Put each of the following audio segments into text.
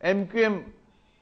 MQM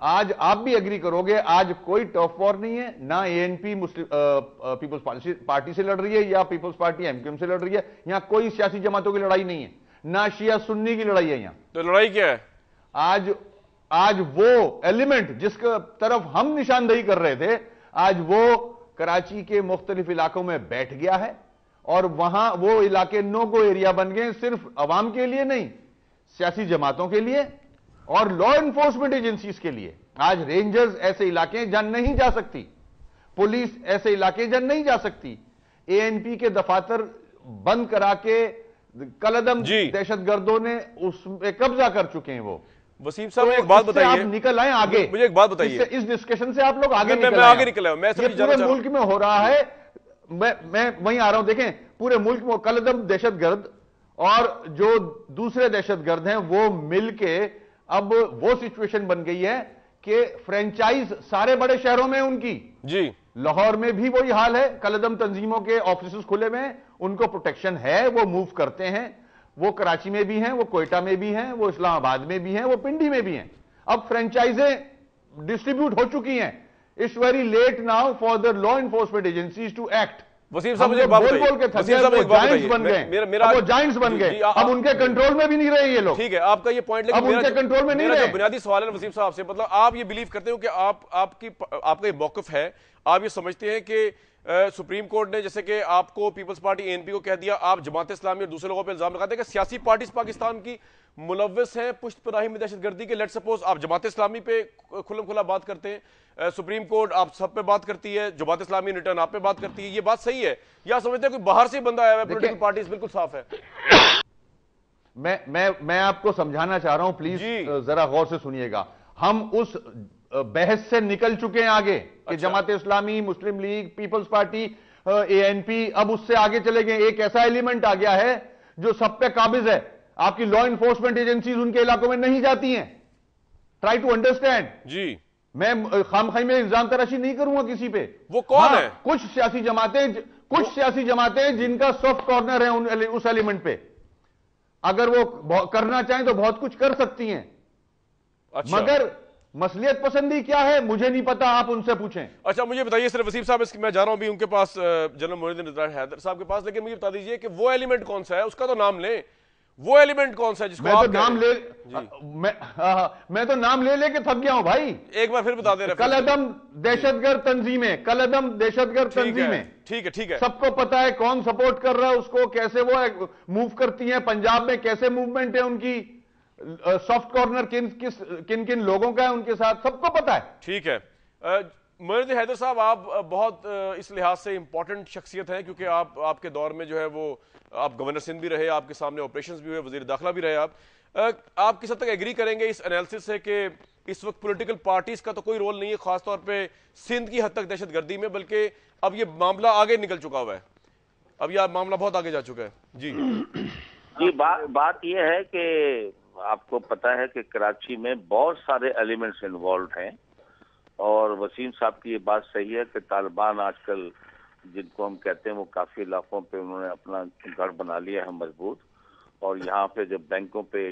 آج آپ بھی ایگری کرو گے, آج کوئی ٹرف وار نہیں ہے, نہ ANP پیپلز پارٹی سے لڑ رہی ہے یا پیپلز پارٹی MQM سے لڑ رہی ہے, یہاں کوئی سیاسی جماعتوں کی لڑائی نہیں ہے, نہ شیعہ سنی کی لڑائی ہے یہاں. تو لڑائی کیا ہے؟ آج وہ ایلیمنٹ جس کی طرف ہم نشاندہی کر رہے تھے, آج وہ کراچی کے مختلف علاقوں میں بیٹھ گیا ہے, اور وہاں وہ علاقے نو گو ایریا بن گئے, صرف عوام کے لیے نہیں, سیاسی جماعتوں کے لیے اور لا انفورسمنٹ ایجنسیز کے لیے. آج رینجرز ایسے علاقے جان نہیں جا سکتی, پولیس ایسے علاقے جان نہیں جا سکتی. ANP کے دفاتر بند کرا کے کلعدم دہشت گردوں نے اس پہ قبضہ کر چکے ہیں. وہ وسیم صاحب ایک بات بتائیے, آپ نکل آئیں آگے, مجھے ایک بات بتائیے, اس ڈسکشن سے آپ لوگ آگے نکل آئے. میں پورے ملک میں ہو رہا ہے, میں وہیں آ رہا ہوں. دیکھیں پورے ملک میں کلعدم دہشت گرد اور جو دوسرے دہشت گرد ہیں وہ مل کے اب وہ سچویشن بن گئی ہے کہ فرینچائز سارے بڑے شہروں میں ان کی. جی لاہور میں بھی وہی حال ہے, کلعدم تنظیموں کے آفیسز کھلے ہوئے ہیں, ان کو پروٹیکشن ہے, وہ موو کرتے ہیں, وہ کراچی میں بھی ہیں, وہ کوئٹہ میں بھی ہیں, وہ اسلام آباد میں بھی ہیں, وہ پنڈی میں بھی ہیں. اب فرینچائزیں ڈسٹریبیوٹ ہو چکی ہیں. It's very late now for the law enforcement agencies to act. Wasim صاحب مجھے ایک بات بتائیے, وہ جائنٹس بن گئے, اب ان کے کنٹرول میں بھی نہیں رہے یہ لوگ. ٹھیک ہے آپ کا یہ پوائنٹ, اب ان کے کنٹرول میں نہیں رہے. میرا بنیادی سوال ہے وسیم صاحب سے, مطلب آپ یہ بلیو کرتے ہو کہ آپ کا یہ موقف ہے, آپ یہ سمجھتے ہیں کہ سپریم کورٹ نے جیسے کہ آپ کو پیپلز پارٹی ANP کو کہہ دیا, آپ جماعت اسلامی اور دوسرے لوگوں پہ الزام لگاتے ہیں کہ سیاسی پارٹیز پاکستان کی ملوث ہیں پشت پناہی میں دہشت گردی کے. لیٹ سپوز آپ جماعت اسلامی پہ کھلم کھلا بات کرتے ہیں, سپریم کورٹ آپ سب پہ بات کرتی ہے, جماعت اسلامی ریٹرن آپ پہ بات کرتی ہے, یہ بات صحیح ہے یا سمجھتے ہیں کوئی باہر سے بندہ آیا ہے؟ پولیٹیکل پارٹیز بالکل صاف ہے. میں آپ کو سمجھانا چاہ رہا ہوں, پلیز ذرا غور سے سنیے گا. ہم اس بحث سے نکل چکے ہیں آگے کہ جماعت اسلامی, مسلم لیگ, پیپلز پارٹی, ANP, اب اس سے آگے چلے گئے. ایک ایسا ایلیمنٹ آ گیا ہے جو سب پہ قابض ہے. آپ کی لا انفورسمنٹ ایجنسیز ان کے علاقوں میں نہیں جاتی ہیں. Try to understand. جی میں خامخواہ میں الزام تراشی نہیں کروں گا کسی پہ. وہ کون ہے؟ کچھ سیاسی جماعتیں جن کا سافٹ کارنر ہے اس ایلیمنٹ پہ, اگر وہ کرنا چاہیں تو بہت کچھ کر سکتی ہیں. مگر مصلیت پسندی کیا ہے مجھے نہیں پتا, آپ ان سے پوچھیں. اچھا مجھے بتائیے صرف وسیم صاحب, میں جا رہا ہوں بھی ان کے پاس, جنرل معین الدین حیدر صاحب کے پاس, لیکن مجھے بتا دیجئے کہ وہ ایلیمنٹ کون سا ہے, اس کا تو نام لیں. وہ ایلیمنٹ کون سا ہے جس کو آپ میں تو نام لے لے کے تھک گیا ہوں بھائی. ایک بار پھر بتا دے رہے. کلعدم دہشت گرد تنظیمیں, کلعدم دہشت گرد تنظیمیں, ٹھیک ہے, سب کو پتا ہے کون سپورٹ کر رہا ہے اس کو, کیسے وہ موو کرتی ہیں, پنجاب میں کیسے موومنٹ ہے ان کی, سافٹ کارنر کن کن لوگوں کا ہے ان کے ساتھ, سب کو پتا ہے. ٹھیک ہے. معین حیدر صاحب, آپ بہت اس لحاظ سے امپورٹنٹ شخصیت ہیں کیونکہ آپ کے دور میں جو ہے وہ آپ گورنر سندھ بھی رہے, آپ کے سامنے آپریشنز بھی ہوئے, وزیر داخلہ بھی رہے. آپ کس حد تک ایگری کریں گے اس انالیسس سے کہ اس وقت پولیٹیکل پارٹیز کا تو کوئی رول نہیں ہے, خاص طور پہ سندھ کی حد تک دہشت گردی میں, بلکہ اب یہ معاملہ آگے نکل چکا ہوا ہے, اب یہ معاملہ بہت آگے جا چکا ہے. جی بات یہ ہے کہ آپ کو پتا ہے کہ کراچی میں بہت سارے ایلیمنٹس انوالوڈ ہیں, اور وسیم صاحب کی یہ بات صحیح ہے کہ طالبان آج کل جن کو ہم کہتے ہیں وہ کافی علاقوں پہ انہوں نے اپنا گھر بنا لیا ہے مضبوط, اور یہاں پہ جب بینکوں پہ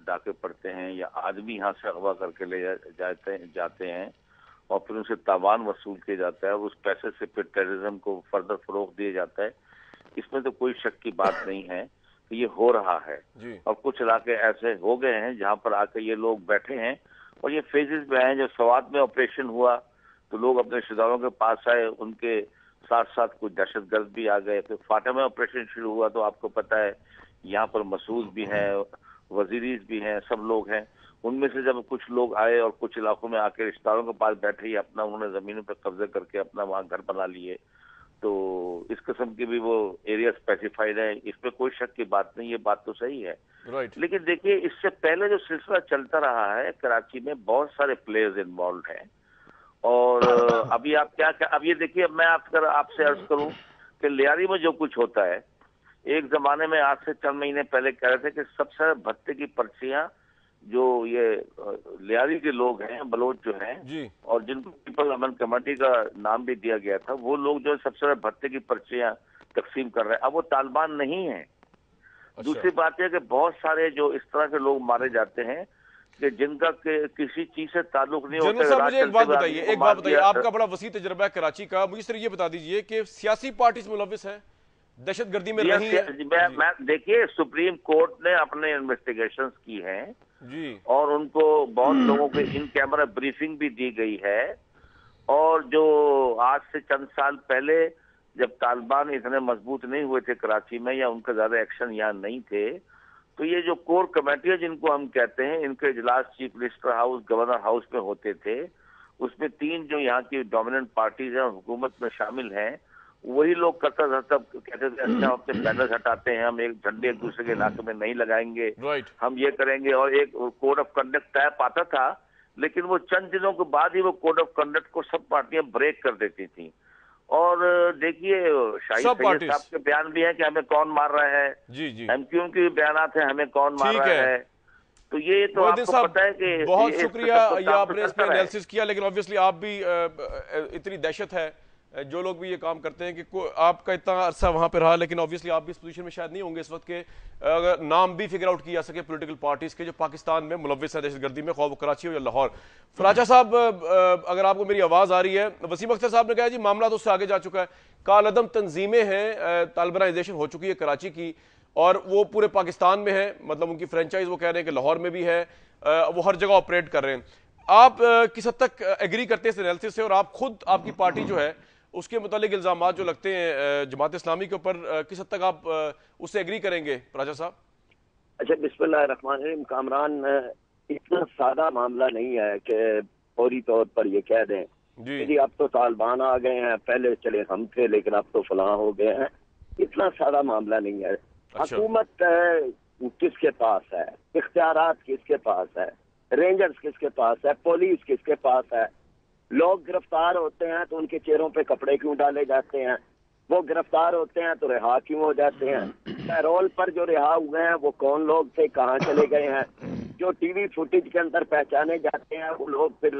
ڈاکے پڑتے ہیں یا آدمی یہاں سے اغوا کر کے لے جاتے ہیں اور پھر ان سے تاوان وصول کیا جاتا ہے, اس پیسے سے پھر ٹیررزم کو فردر فروغ دیا جاتا ہے. اس میں تو کوئی شک کی بات نہیں ہے کہ یہ ہو رہا ہے. اور کچھ علاقے ایسے ہو گئے ہیں جہاں پر آ کے یہ لوگ بیٹھے ہیں, اور یہ فیزز میں آئے. جب سوات میں آپریشن ہوا تو لوگ اپنے رشتے داروں کے پاس آئے, ان کے ساتھ ساتھ کچھ دہشت گرد بھی آ گئے. پھر فاٹا میں آپریشن شروع ہوا تو آپ کو پتا ہے یہاں پر مسعود بھی ہیں, وزیریز بھی ہیں, سب لوگ ہیں. ان میں سے جب کچھ لوگ آئے اور کچھ علاقوں میں آ کے رشتے داروں کے پاس بیٹھے ہی اپنا انہوں نے زمینوں پہ قبضے کر کے اپنا وہاں گھر بنا لیے, تو اس قسم کی بھی وہ ایریا اسپیسیفائڈ ہے, اس پہ کوئی شک کی بات نہیں, یہ بات تو صحیح ہے. لیکن دیکھیے اس سے پہلے جو سلسلہ چلتا رہا ہے کراچی میں بہت سارے پلیئرز انوالوڈ ہیں, اور ابھی آپ اب یہ دیکھیے, میں آپ سے عرض کروں کہ لیاری میں جو کچھ ہوتا ہے, ایک زمانے میں آج سے چند مہینے پہلے کہہ رہے تھے کہ سب سے بھتے کی پرچیاں جو یہ لیاری کے لوگ ہیں, بلوچ جو ہیں, اور جن کو پیپل امن کمیٹی کا نام بھی دیا گیا تھا, وہ لوگ جو سب سے بھتے کی پرچیاں تقسیم کر رہے ہیں. اب وہ طالبان نہیں ہیں. دوسری بات یہ کہ بہت سارے جو اس طرح کے لوگ مارے جاتے ہیں کہ جن کا کسی چیز سے تعلق نہیں جنرل ہوتا. صاحب مجھے ایک بات بتائیے, آپ کا بڑا وسیع تجربہ ہے کراچی کا, مجھے صرف یہ بتا دیجئے کہ سیاسی پارٹیز ملوث ہیں دہشت گردی میں نہیں ہے؟ دیکھیے سپریم کورٹ نے اپنے انویسٹیگیشنز کی ہیں جی, اور ان کو بہت لوگوں کے ان کیمرہ بریفنگ بھی دی گئی ہے, اور جو آج سے چند سال پہلے جب طالبان اتنے مضبوط نہیں ہوئے تھے کراچی میں, یا ان کا زیادہ ایکشن یہاں نہیں تھے, تو یہ جو کور کمیٹیاں جن کو ہم کہتے ہیں, ان کے اجلاس chief minister house, governor house میں ہوتے تھے. اس میں 3 جو یہاں کی ڈومیننٹ پارٹیز ہیں حکومت میں شامل ہیں, وہی لوگ کہتے تھے اچھا اپنے بینر ہٹاتے ہیں, ہم ایک جھنڈے ایک دوسرے کے علاقے میں نہیں لگائیں گے, ہم یہ کریں گے, اور ایک کوڈ آف کنڈکٹ طے پاتا تھا. لیکن وہ چند دنوں کے بعد ہی وہ کوڈ آف کنڈکٹ کو سب پارٹیاں بریک کر دیتی تھیں. اور دیکھیے شاہد سید صاحب کے بیان بھی ہیں کہ ہمیں کون مار رہا ہے, ایم کیو کے بیانات ہیں ہمیں کون مار رہا ہے. تو یہ تو آپ کو پتہ ہے کہ بہت شکریہ یہ آپ نے اس پہ انالیسس کیا, لیکن آبویسلی آپ بھی اتنی دہشت ہے جو لوگ بھی یہ کام کرتے ہیں کہ آپ کا اتنا عرصہ وہاں پہ رہا, لیکن آبویسلی آپ بھی اس پوزیشن میں شاید نہیں ہوں گے اس وقت کے اگر نام بھی فگر آؤٹ کیا جا سکے پولیٹیکل پارٹیز کے جو پاکستان میں ملوث ہیں دہشت گردی میں, خواہ وہ کراچی ہو یا لاہور. فراچہ صاحب اگر آپ کو میری آواز آ رہی ہے, وسیم اختر صاحب نے کہا جی معاملہ تو اس سے آگے جا چکا ہے, کالعدم تنظیمیں ہیں, طالبانائزیشن ہو چکی ہے کراچی کی اور وہ پورے پاکستان میں ہے, مطلب ان کی فرینچائز وہ کہہ رہے ہیں کہ لاہور میں بھی ہے, وہ ہر جگہ آپریٹ کر رہے ہیں. آپ کس حد تک ایگری کرتے ہیں اس انالیسس سے, اور آپ خود آپ کی پارٹی جو ہے اس کے متعلق الزامات جو لگتے ہیں جماعت اسلامی کے اوپر, کس حد تک آپ اس سے ایگری کریں گے راجہ صاحب؟ اچھا بسم اللہ الرحمن الرحیم. کامران اتنا سادہ معاملہ نہیں ہے کہ فوری طور پر یہ کہہ دیں جی اب تو طالبان آ گئے ہیں, پہلے چلے ہم تھے لیکن اب تو فلاں ہو گئے ہیں. اتنا سادہ معاملہ نہیں ہے. حکومت کس کے پاس ہے, اختیارات کس کے پاس ہے, رینجرز کس کے پاس ہے, پولیس کس کے پاس ہے. لوگ گرفتار ہوتے ہیں تو ان کے چہروں پہ کپڑے کیوں ڈالے جاتے ہیں, وہ گرفتار ہوتے ہیں تو رہا کیوں ہو جاتے ہیں, پیرول پر جو رہا ہوئے ہیں وہ کون لوگ تھے, کہاں چلے گئے ہیں, جو ٹی وی فوٹیج کے اندر پہچانے جاتے ہیں وہ لوگ پھر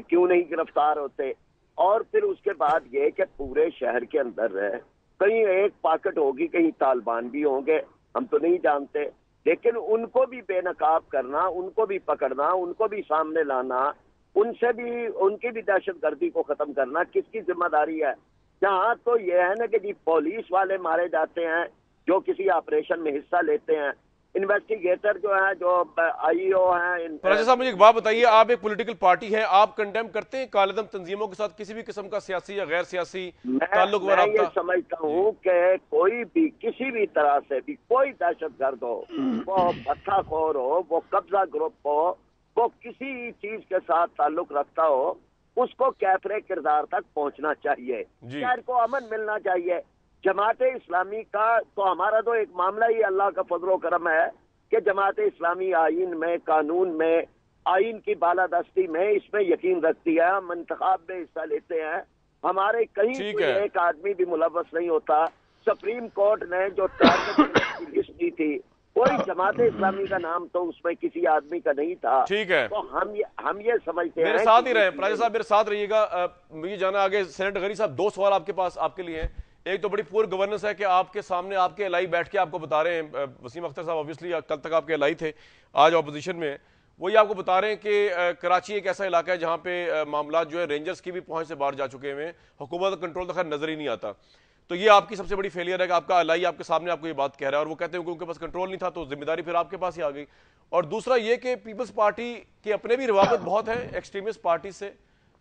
کیوں نہیں گرفتار ہوتے. اور پھر اس کے بعد یہ کہ پورے شہر کے اندر کہیں ایک پاکٹ ہوگی, کہیں طالبان بھی ہوں گے, ہم تو نہیں جانتے, لیکن ان کو بھی بے نقاب کرنا, ان کو بھی پکڑنا, ان کو بھی سامنے لانا, ان سے بھی ان کی بھی دہشت گردی کو ختم کرنا کس کی ذمہ داری ہے؟ جہاں تو یہ ہے نا کہ جی پولیس والے مارے جاتے ہیں جو کسی آپریشن میں حصہ لیتے ہیں, انویسٹیگیٹر جو ہیں, جو آئی او ہیں. راجہ صاحب مجھے ایک بات بتائیے, آپ ایک پولیٹیکل پارٹی ہے, آپ کنڈیم کرتے ہیں کالعدم تنظیموں کے ساتھ کسی بھی قسم کا سیاسی یا غیر سیاسی تعلق و رابطہ؟ میں یہ سمجھتا ہوں کہ کوئی بھی کسی بھی طرح سے بھی کوئی دہشت گرد ہو, وہ پتھا خور ہو, وہ قبضہ گروپ ہو, وہ کسی چیز کے ساتھ تعلق رکھتا ہو, اس کو کیفر کردار تک پہنچنا چاہیے, شہر کو امن ملنا چاہیے. جماعت اسلامی کا تو ہمارا تو ایک معاملہ ہی اللہ کا فضل و کرم ہے کہ جماعت اسلامی آئین میں, قانون میں, آئین کی بالادستی میں اس میں یقین رکھتی ہے. ہم انتخاب میں حصہ لیتے ہیں, ہمارے کہیں کوئی ایک آدمی بھی ملوث نہیں ہوتا. سپریم کورٹ نے جو ٹارگٹ کی لسٹ دی تھی کوئی جماعت اسلامی کا نام تو اس میں کسی آدمی کا نہیں تھا. ٹھیک ہے, تو ہم یہ سمجھتے ہیں میرے ساتھ ہی رہے. راجہ صاحب میرے ساتھ رہیے گا, مجھے جانا آگے. سینیٹر غنی صاحب 2 سوال آپ کے پاس آپ کے لیے ہیں. ایک تو بڑی پور گورننس ہے کہ آپ کے سامنے آپ کے الائی بیٹھ کے آپ کو بتا رہے ہیں, وسیم اختر صاحب obviously کل تک آپ کے الائی تھے, آج اپوزیشن میں, وہی آپ کو بتا رہے ہیں کہ کراچی ایک ایسا علاقہ ہے جہاں پہ معاملات جو ہے رینجرز کی بھی پہنچ سے باہر جا چکے ہیں, حکومت کا کنٹرول تو خیر نظر ہی نہیں آتا. تو یہ آپ کی سب سے بڑی فیلئر ہے کہ آپ کا الائی آپ کے سامنے آپ کو یہ بات کہہ رہا ہے, اور وہ کہتے ہیں کہ ان کے پاس کنٹرول نہیں تھا تو ذمہ داری پھر آپ کے پاس ہی آ گئی. اور دوسرا یہ کہ پیپلز پارٹی کے اپنے بھی روابط بہت ہیں ایکسٹریمسٹ پارٹی سے.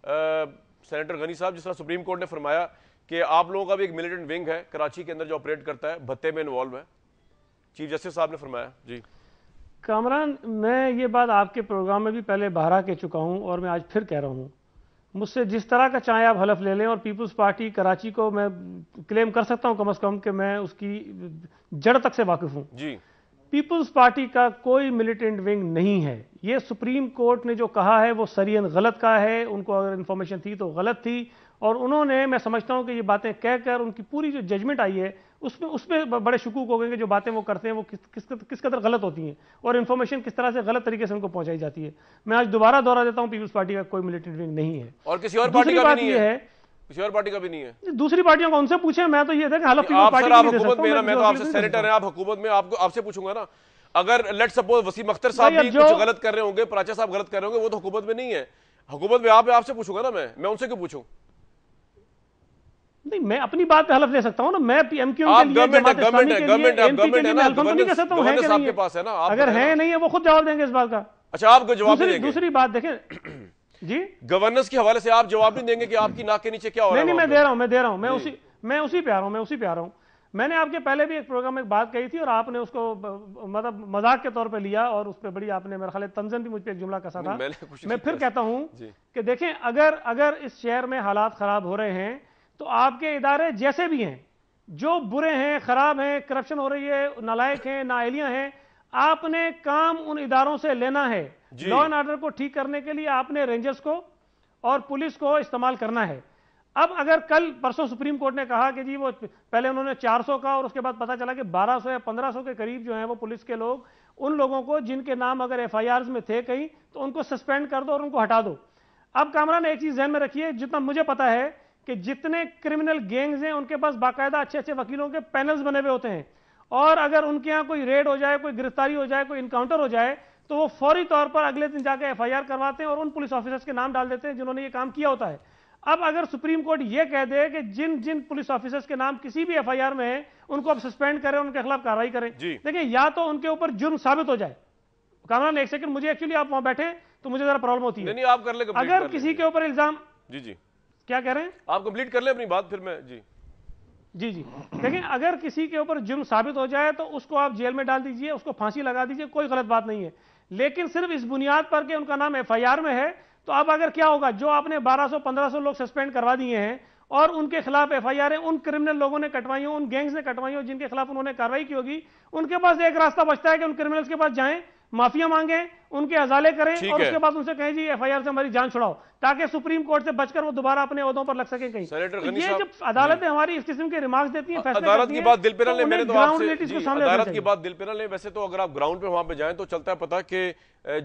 سینیٹر غنی صاحب, جس طرح سپریم کورٹ نے فرمایا کہ آپ لوگوں کا بھی ایک ملیٹنٹ ونگ ہے کراچی کے اندر جو آپریٹ کرتا ہے, بھتے میں انوالو ہے, چیف جسٹس صاحب نے فرمایا. جی کامران, میں یہ بات آپ کے پروگرام میں بھی پہلے بہرا کہہ چکا ہوں اور میں آج پھر کہہ رہا ہوں, مجھ سے جس طرح کا چاہیں آپ حلف لے لیں, اور پیپلز پارٹی کراچی کو میں کلیم کر سکتا ہوں کم از کم کہ میں اس کی جڑ تک سے واقف ہوں. جی پیپلز پارٹی کا کوئی ملیٹنٹ ونگ نہیں ہے. یہ سپریم کورٹ نے جو کہا ہے وہ سرین غلط کہا ہے, ان کو اگر انفارمیشن تھی تو غلط تھی, اور انہوں نے, میں سمجھتا ہوں کہ یہ باتیں کہہ کر ان کی پوری جو ججمنٹ آئی ہے اس میں بڑے شکوک ہو گئے کہ جو باتیں وہ کرتے ہیں وہ کس قدر غلط ہوتی ہیں, اور انفارمیشن کس طرح سے غلط طریقے سے ان کو پہنچائی جاتی ہے. میں آج دوبارہ دہرا دیتا ہوں, پیپلز پارٹی کا کوئی ملیٹنٹ ونگ نہیں ہے, اور کسی اور پارٹی کا بھی نہیں ہے. کسی اور پارٹی کا بھی نہیں ہے. دوسری پارٹیوں کو ان سے پوچھیں, میں تو یہ تھا کہ حلف آپ حکومت میں نا, میں تو آپ سے سینیٹر ہیں, آپ حکومت میں, آپ سے پوچھوں گا نا, اگر لیٹ سپوز وسیم اختر صاحب بھی کچھ غلط کر رہے ہوں گے, پراچا صاحب غلط کر رہے ہوں گے, وہ تو حکومت میں نہیں ہے. حکومت میں آپ سے پوچھوں گا نا, میں ان سے کیوں پوچھوں؟ نہیں, میں اپنی بات پہ حلف لے سکتا ہوں نا. میں ایم کیو ایم کے لیے, جماعت اسلامی کے لیے, این پی کے لیے میں حلف تو نہیں کر سکتا ہوں. ہے کہ نہیں ہے؟ اگر ہے نہیں ہے وہ خود جواب دیں گے اس بات کا. اچھا, آپ کو جواب دیں گے. دوسری بات دیکھیں جی, گورننس کے حوالے سے آپ جواب نہیں دیں گے کہ آپ کی ناک کے نیچے کیا ہو رہا ہے؟ نہیں, میں دے رہا ہوں, میں اسی پہ آ رہا ہوں. میں نے آپ کے پہلے بھی ایک پروگرام میں ایک بات کہی تھی اور آپ نے اس کو مطلب مذاق کے طور پہ لیا اور اس پہ بڑی آپ نے میرا خیال ہے تنزن بھی مجھ پہ ایک جملہ کسا تھا. میں پھر کہتا ہوں کہ دیکھیں, اگر اس شہر میں حالات خراب ہو رہے ہیں تو آپ کے ادارے جیسے بھی ہیں, جو برے ہیں, خراب ہیں, کرپشن ہو رہی ہے, نالائق ہیں, نااہلیہ ہیں, آپ نے کام ان اداروں سے لینا ہے. لا اینڈ آرڈر کو ٹھیک کرنے کے لیے آپ نے رینجرز کو اور پولیس کو استعمال کرنا ہے. اب اگر کل پرسوں سپریم کورٹ نے کہا کہ جی وہ پہلے انہوں نے 400 کا اور اس کے بعد پتا چلا کہ 1200 یا 1500 کے قریب جو ہیں وہ پولیس کے لوگ, ان لوگوں کو جن کے نام اگر ایف آئی آرز میں تھے کہیں تو ان کو سسپینڈ کر دو اور ان کو ہٹا دو. اب کامران ایک چیز ذہن میں رکھیے, جتنا مجھے پتا ہے کہ جتنے کرمنل گینگز ہیں ان کے پاس باقاعدہ اچھے وکیلوں کے پینلز بنے ہوئے ہوتے ہیں, اور اگر ان کے ہاں کوئی ریڈ ہو جائے, کوئی گرفتاری ہو جائے, کوئی انکاؤنٹر ہو جائے تو وہ فوری طور پر اگلے دن جا کے ایف آئی آر کرواتے ہیں اور ان پولیس آفیسرز کے نام ڈال دیتے ہیں جنہوں نے یہ کام کیا ہوتا ہے. اب اگر سپریم کورٹ یہ کہہ دے کہ جن پولیس آفیسرز کے نام کسی بھی ایف آئی آر میں ہیں ان کو اب سسپینڈ کریں, ان کے خلاف کارروائی کریں, دیکھیں یا تو ان کے اوپر جرم ثابت ہو جائے. کامران ایک سیکنڈ, مجھے ایکچولی آپ وہاں بیٹھے تو مجھے ذرا پرابلم ہوتی ہے. نہیں, آپ کر لیں. اگر کسی کے اوپر الزام, جی کیا کہہ رہے ہیں آپ کمپلیٹ کر لیں اپنی بات, پھر میں جی دیکھیں, اگر کسی کے اوپر جرم ثابت ہو جائے تو اس کو آپ جیل میں ڈال دیجئے, اس کو پھانسی لگا دیجئے, کوئی غلط بات نہیں ہے. لیکن صرف اس بنیاد پر کہ ان کا نام ایف آئی آر میں ہے, تو اب اگر کیا ہوگا, جو آپ نے 1200-1500 لوگ سسپینڈ کروا دیے ہیں اور ان کے خلاف ایف آئی آر ان کرمنل لوگوں نے کٹوائی ہوں, ان گینگز نے کٹوائی ہوں, جن کے خلاف انہوں نے کارروائی کی ہوگی, ان کے پاس ایک راستہ بچتا ہے کہ ان کرمنلز کے پاس جائیں, معافیا مانگیں, ان کے ازالے کریں اور اس کے بعد ان سے کہیں جی ایف آئی آر سے ہماری جان چھڑاؤ, تاکہ سپریم کورٹ سے بچ کر وہ دوبارہ اپنے عہدوں پر لگ سکیں کہیں. یہ جب عدالتیں ہماری اس قسم کے ریمارکس دیتی ہیں, فیصلے عدالت کی بات دل پہ نہ لیں, میں نے تو آپ سے عدالت کی بات دل پہ نہ لیں. ویسے تو اگر آپ گراؤنڈ پہ وہاں پہ جائیں تو چلتا ہے پتا کہ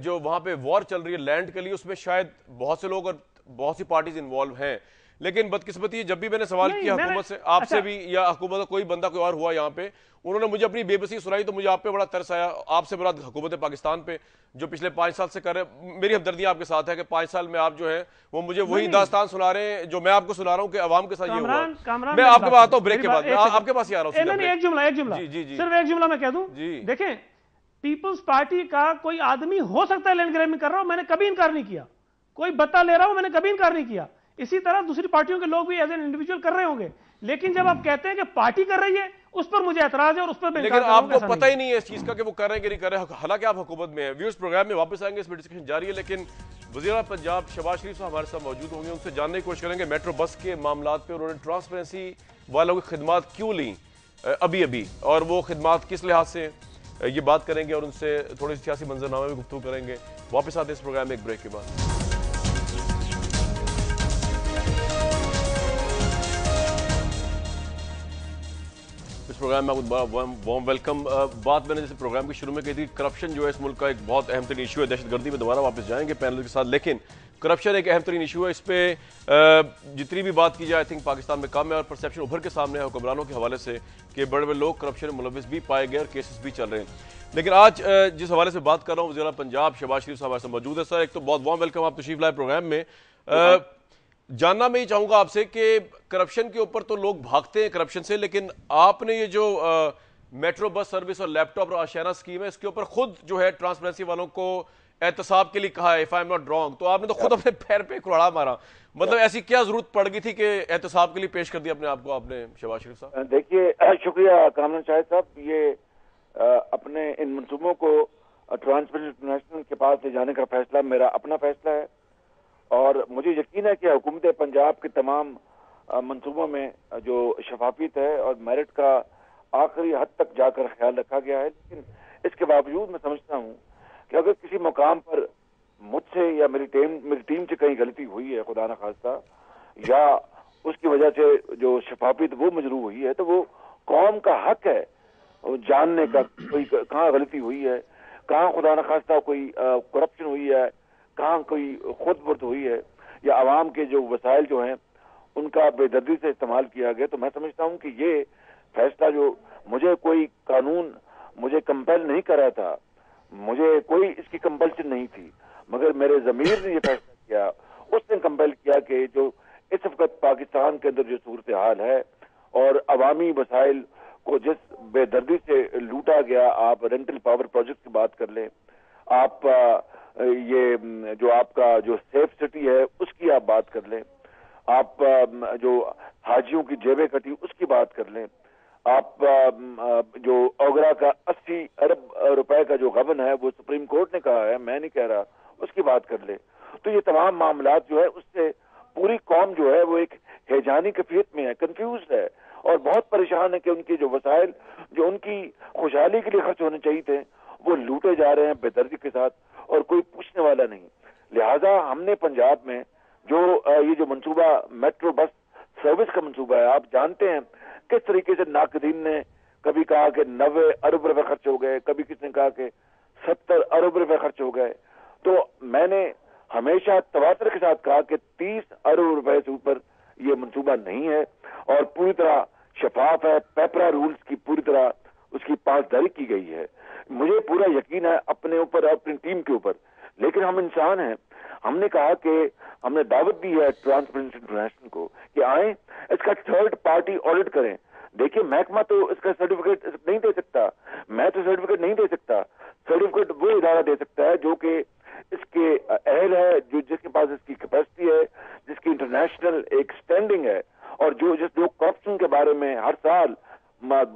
جو وہاں پہ وار چل رہی ہے لینڈ کے لیے, اس میں شاید بہت سے لوگ اور بہت سی پارٹیز انوالو ہیں. لیکن بدقسمتی جب بھی میں نے سوال کیا حکومت سے, آپ سے بھی یا حکومت کا کوئی بندہ کوئی اور ہوا یہاں پہ, انہوں نے مجھے اپنی بے بسی سنائی, تو مجھے آپ پہ بڑا ترس آیا. آپ سے مراد حکومت پاکستان پہ جو پچھلے 5 سال سے کر رہے. میری ہمدردی آپ کے ساتھ ہے کہ 5 سال میں آپ جو ہیں وہ مجھے وہی داستان سنا رہے ہیں جو میں آپ کو سنا رہا ہوں کہ عوام کے ساتھ یہ ہوا. میں آپ کے پاس آتا ہوں بریک کے بعد, میں آپ کے پاس ہی آ رہا ہوں. ایک جملہ صرف ایک جملہ میں کہہ دوں. دیکھیں, پیپلز پارٹی کا کوئی آدمی ہو سکتا ہے لینڈ گریبنگ کر رہا ہوں, میں نے کبھی انکار نہیں کیا. کوئی بتا لے رہا ہوں, میں نے کبھی انکار نہیں کیا. اسی طرح دوسری پارٹیوں کے لوگ بھی ایز این انڈیویجول کر رہے ہوں گے. لیکن جب آپ کہتے ہیں کہ پارٹی کر رہی ہے, اس پر مجھے اعتراض ہے اور اس پر لیکن آپ کو پتہ ہی نہیں ہے اس چیز کا کہ وہ کر رہے ہیں کہ نہیں کر رہے ہیں, حالانکہ آپ حکومت میں ہیں. ویورز پروگرام میں واپس آئیں گے, اس میں ڈسکشن جاری ہے. لیکن وزیر اعظم پنجاب شہباز شریف صاحب ہمارے ساتھ موجود ہوں گے, ان سے جاننے کی کوشش کریں گے میٹرو بس کے معاملات پہ انہوں نے ٹرانسپیرنسی والوں کی خدمات کیوں لیں ابھی, اور وہ خدمات کس لحاظ سے, یہ بات کریں گے اور ان سے تھوڑی سی سیاسی منظرنامے میں گفتگو کریں گے. واپس آتے ہیں اس پروگرام میں ایک بریک کے بعد. اس پروگرام میں آپ کو وارم ویلکم. بات میں نے جیسے پروگرام کے شروع میں کہی تھی, کرپشن جو ہے اس ملک کا ایک بہت اہم ترین ایشو ہے. دہشت گردی میں دوبارہ واپس جائیں گے پینل کے ساتھ, لیکن کرپشن ایک اہم ترین ایشو ہے. اس پہ جتنی بھی بات کی جائے آئی تھنک پاکستان میں کم ہے, اور پرسیپشن ابھر کے سامنے ہے حکمرانوں کے حوالے سے کہ بڑے بڑے لوگ کرپشن میں ملوث بھی پائے گئے اور کیسز بھی چل رہے ہیں. لیکن آج جس حوالے سے بات کر رہا ہوں, وزیر اعظم پنجاب شہباز شریف صاحب ہمارے ساتھ موجود ہے. سر ایک تو بہت وارم ویلکم, آپ تشریف لائے پروگرام میں. جاننا میں یہ چاہوں گا آپ سے کہ کرپشن کے اوپر تو لوگ بھاگتے ہیں کرپشن سے, لیکن آپ نے یہ جو میٹرو بس سروس اور لیپ ٹاپ اور آشیانہ اسکیم ہے, اس کے اوپر خود جو ہے ٹرانسپیرنسی والوں کو احتساب کے لیے کہا ہے, if I am not wrong, تو آپ نے تو خود اپنے پیر پہ کڑاڑا مارا. مطلب ایسی کیا ضرورت پڑ گئی تھی کہ احتساب کے لیے پیش کر دیا اپنے آپ کو آپ نے شہباز شریف صاحب؟ دیکھیے, شکریہ کامران شاہد صاحب. یہ اپنے ان منصوبوں کو ٹرانسپیرنسی انٹرنیشنل کے پاس لے جانے کا فیصلہ میرا اپنا فیصلہ ہے, اور مجھے یقین ہے کہ حکومت پنجاب کے تمام منصوبوں میں جو شفافیت ہے اور میرٹ کا آخری حد تک جا کر خیال رکھا گیا ہے. لیکن اس کے باوجود میں سمجھتا ہوں کہ اگر کسی مقام پر مجھ سے یا میری ٹیم سے کہیں غلطی ہوئی ہے خدا نخواستہ, یا اس کی وجہ سے جو شفافیت وہ مجروح ہوئی ہے, تو وہ قوم کا حق ہے جاننے کا کوئی کہاں غلطی ہوئی ہے, کہاں خدا نخواستہ کوئی کرپشن ہوئی ہے, کہاں کوئی خود برد ہوئی ہے, یا عوام کے جو وسائل جو ہیں ان کا بے دردی سے استعمال کیا گیا. تو میں سمجھتا ہوں کہ یہ فیصلہ جو مجھے کوئی قانون مجھے کمپیل نہیں کر رہا تھا, مجھے کوئی اس کی کمپلشن نہیں تھی, مگر میرے ضمیر نے یہ فیصلہ کیا, اس نے کمپیل کیا کہ جو اس وقت پاکستان کے اندر جو صورتحال ہے اور عوامی وسائل کو جس بے دردی سے لوٹا گیا, آپ رینٹل پاور پروجیکٹ کی بات کر لیں, آپ یہ جو آپ کا جو سیف سٹی ہے اس کی آپ بات کر لیں, آپ جو حاجیوں کی جیبیں کٹی اس کی بات کر لیں, آپ جو اوگرا کا 80 ارب روپے کا جو غبن ہے وہ سپریم کورٹ نے کہا ہے, میں نہیں کہہ رہا, اس کی بات کر لیں. تو یہ تمام معاملات جو ہے اس سے پوری قوم جو ہے وہ ایک ہیجانی کیفیت میں ہے, کنفیوزڈ ہے اور بہت پریشان ہے کہ ان کے جو وسائل جو ان کی خوشحالی کے لیے خرچ ہونے چاہیے تھے وہ لوٹے جا رہے ہیں بے دردی کے ساتھ اور کوئی پوچھنے والا نہیں. لہذا ہم نے پنجاب میں جو یہ جو منصوبہ میٹرو بس سروس کا منصوبہ ہے, آپ جانتے ہیں کس طریقے سے ناقدین نے کبھی کہا کہ 90 ارب روپے خرچ ہو گئے, کبھی کس نے کہا کہ 70 ارب روپے خرچ ہو گئے. تو میں نے ہمیشہ تواتر کے ساتھ کہا کہ 30 ارب روپے سے اوپر یہ منصوبہ نہیں ہے اور پوری طرح شفاف ہے, پیپرا رولز کی پوری طرح اس کی پاسداری کی گئی ہے. مجھے پورا یقین ہے اپنے اوپر اور اپنی ٹیم کے اوپر, لیکن ہم انسان ہیں. ہم نے کہا کہ ہم نے دعوت دی ہے ٹرانسپیرنسی انٹرنیشنل کو کہ آئیں اس کا تھرڈ پارٹی آڈٹ کریں. دیکھیے محکمہ تو اس کا سرٹیفکیٹ نہیں دے سکتا, میں تو سرٹیفکیٹ نہیں دے سکتا, سرٹیفکیٹ وہ ادارہ دے سکتا ہے جو کہ اس کے اہل ہے, جو جس کے پاس اس کی کیپیسٹی ہے, جس کی انٹرنیشنل ایک سٹینڈنگ ہے, اور جو کرپشن کے بارے میں ہر سال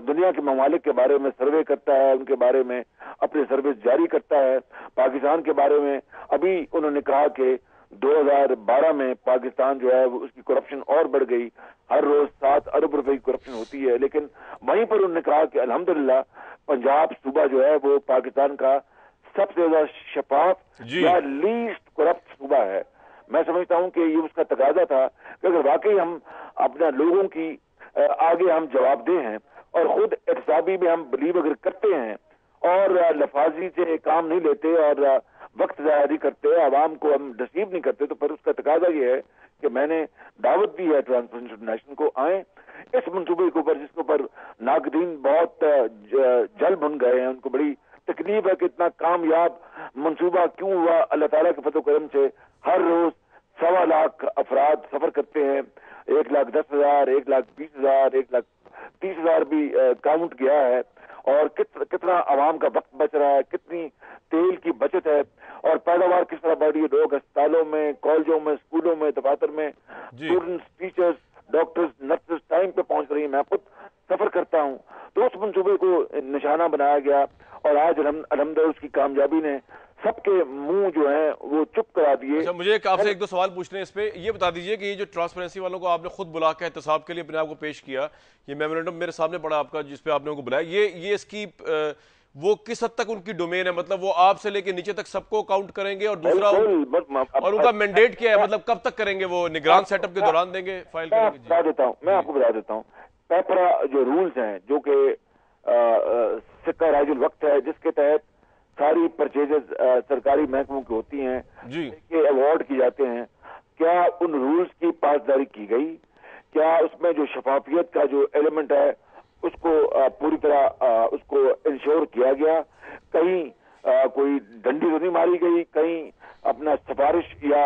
دنیا کے ممالک کے بارے میں سروے کرتا ہے, ان کے بارے میں اپنے سروس جاری کرتا ہے. پاکستان کے بارے میں ابھی انہوں نے کہا کہ 2012 میں پاکستان جو ہے اس کی کرپشن اور بڑھ گئی, ہر روز 7 ارب روپے کی کرپشن ہوتی ہے. لیکن وہیں پر انہوں نے کہا کہ الحمدللہ پنجاب صوبہ جو ہے وہ پاکستان کا سب سے زیادہ شفاف یا لیسٹ کرپٹ صوبہ ہے. میں سمجھتا ہوں کہ یہ اس کا تقاضا تھا کہ اگر واقعی ہم اپنا لوگوں کی آگے ہم جواب دہ ہیں اور خود احتسابی میں ہم بلیو اگر کرتے ہیں اور لفاظی سے کام نہیں لیتے اور وقت ضائع نہیں کرتے, عوام کو ہم ڈسیو نہیں کرتے, تو پھر اس کا تقاضا یہ ہے کہ میں نے دعوت دی ہے ٹرانسپیرنسی انٹرنیشنل کو, آئیں اس منصوبے کے اوپر جس کے اوپر ناقدین بہت جل بن گئے ہیں, ان کو بڑی تکلیف ہے کہ اتنا کامیاب منصوبہ کیوں ہوا. اللہ تعالیٰ کے فضل و کرم سے ہر روز 1.25 لاکھ افراد سفر کرتے ہیں, 1,10,000, 1,20,000, 1,30,000 بھی کاؤنٹ کیا ہے, اور کتنا عوام کا وقت بچ رہا ہے, کتنی تیل کی بچت ہے, اور پیداوار کس طرح بڑھ رہی ہے. لوگ اسپتالوں میں, کالجوں میں, اسکولوں میں, دفاتر میں, students, teachers, doctors, nurses time پہ پہنچ رہی ہیں. میں خود سفر کرتا ہوں, تو اس منصوبے کو نشانہ بنایا گیا اور آج الحمدللہ اس کی کامیابی نے سب کے منہ جو ہیں وہ چپ کرا دیے. مجھے آپ سے 1-2 سوال پوچھنے ہیں اس پہ. یہ بتا دیجئے کہ یہ جو ٹرانسپیرنسی والوں کو آپ نے خود بلا کے احتساب کے لیے اپنے آپ کو پیش کیا, یہ میمورنڈم میرے سامنے پڑا آپ کا جس پہ آپ نے ان کو بلایا, یہ اس کی وہ کس حد تک ان کی ڈومین ہے, مطلب وہ آپ سے لے کے نیچے تک سب کو کاؤنٹ کریں گے, اور دوسرا اور ان کا مینڈیٹ کیا ہے, مطلب کب تک کریں گے, وہ نگران سیٹ اپ کے دوران دیں گے, فائل کریں گے؟ میں آپ کو بتا دیتا ہوں. پیپرا جو رولز ہیں جو کہ سکہ راج الوقت ہے, جس کے تحت ساری پرچیزز سرکاری محکموں کی ہوتی ہیں, کہ ایوارڈ کی جاتے ہیں, کیا ان رولز کی پاسداری کی گئی؟ کیا اس میں جو شفافیت کا جو ایلیمنٹ ہے اس کو پوری طرح اس کو انشور کیا گیا؟ کہیں کوئی ڈنڈی تو نہیں ماری گئی, کہیں اپنا سفارش یا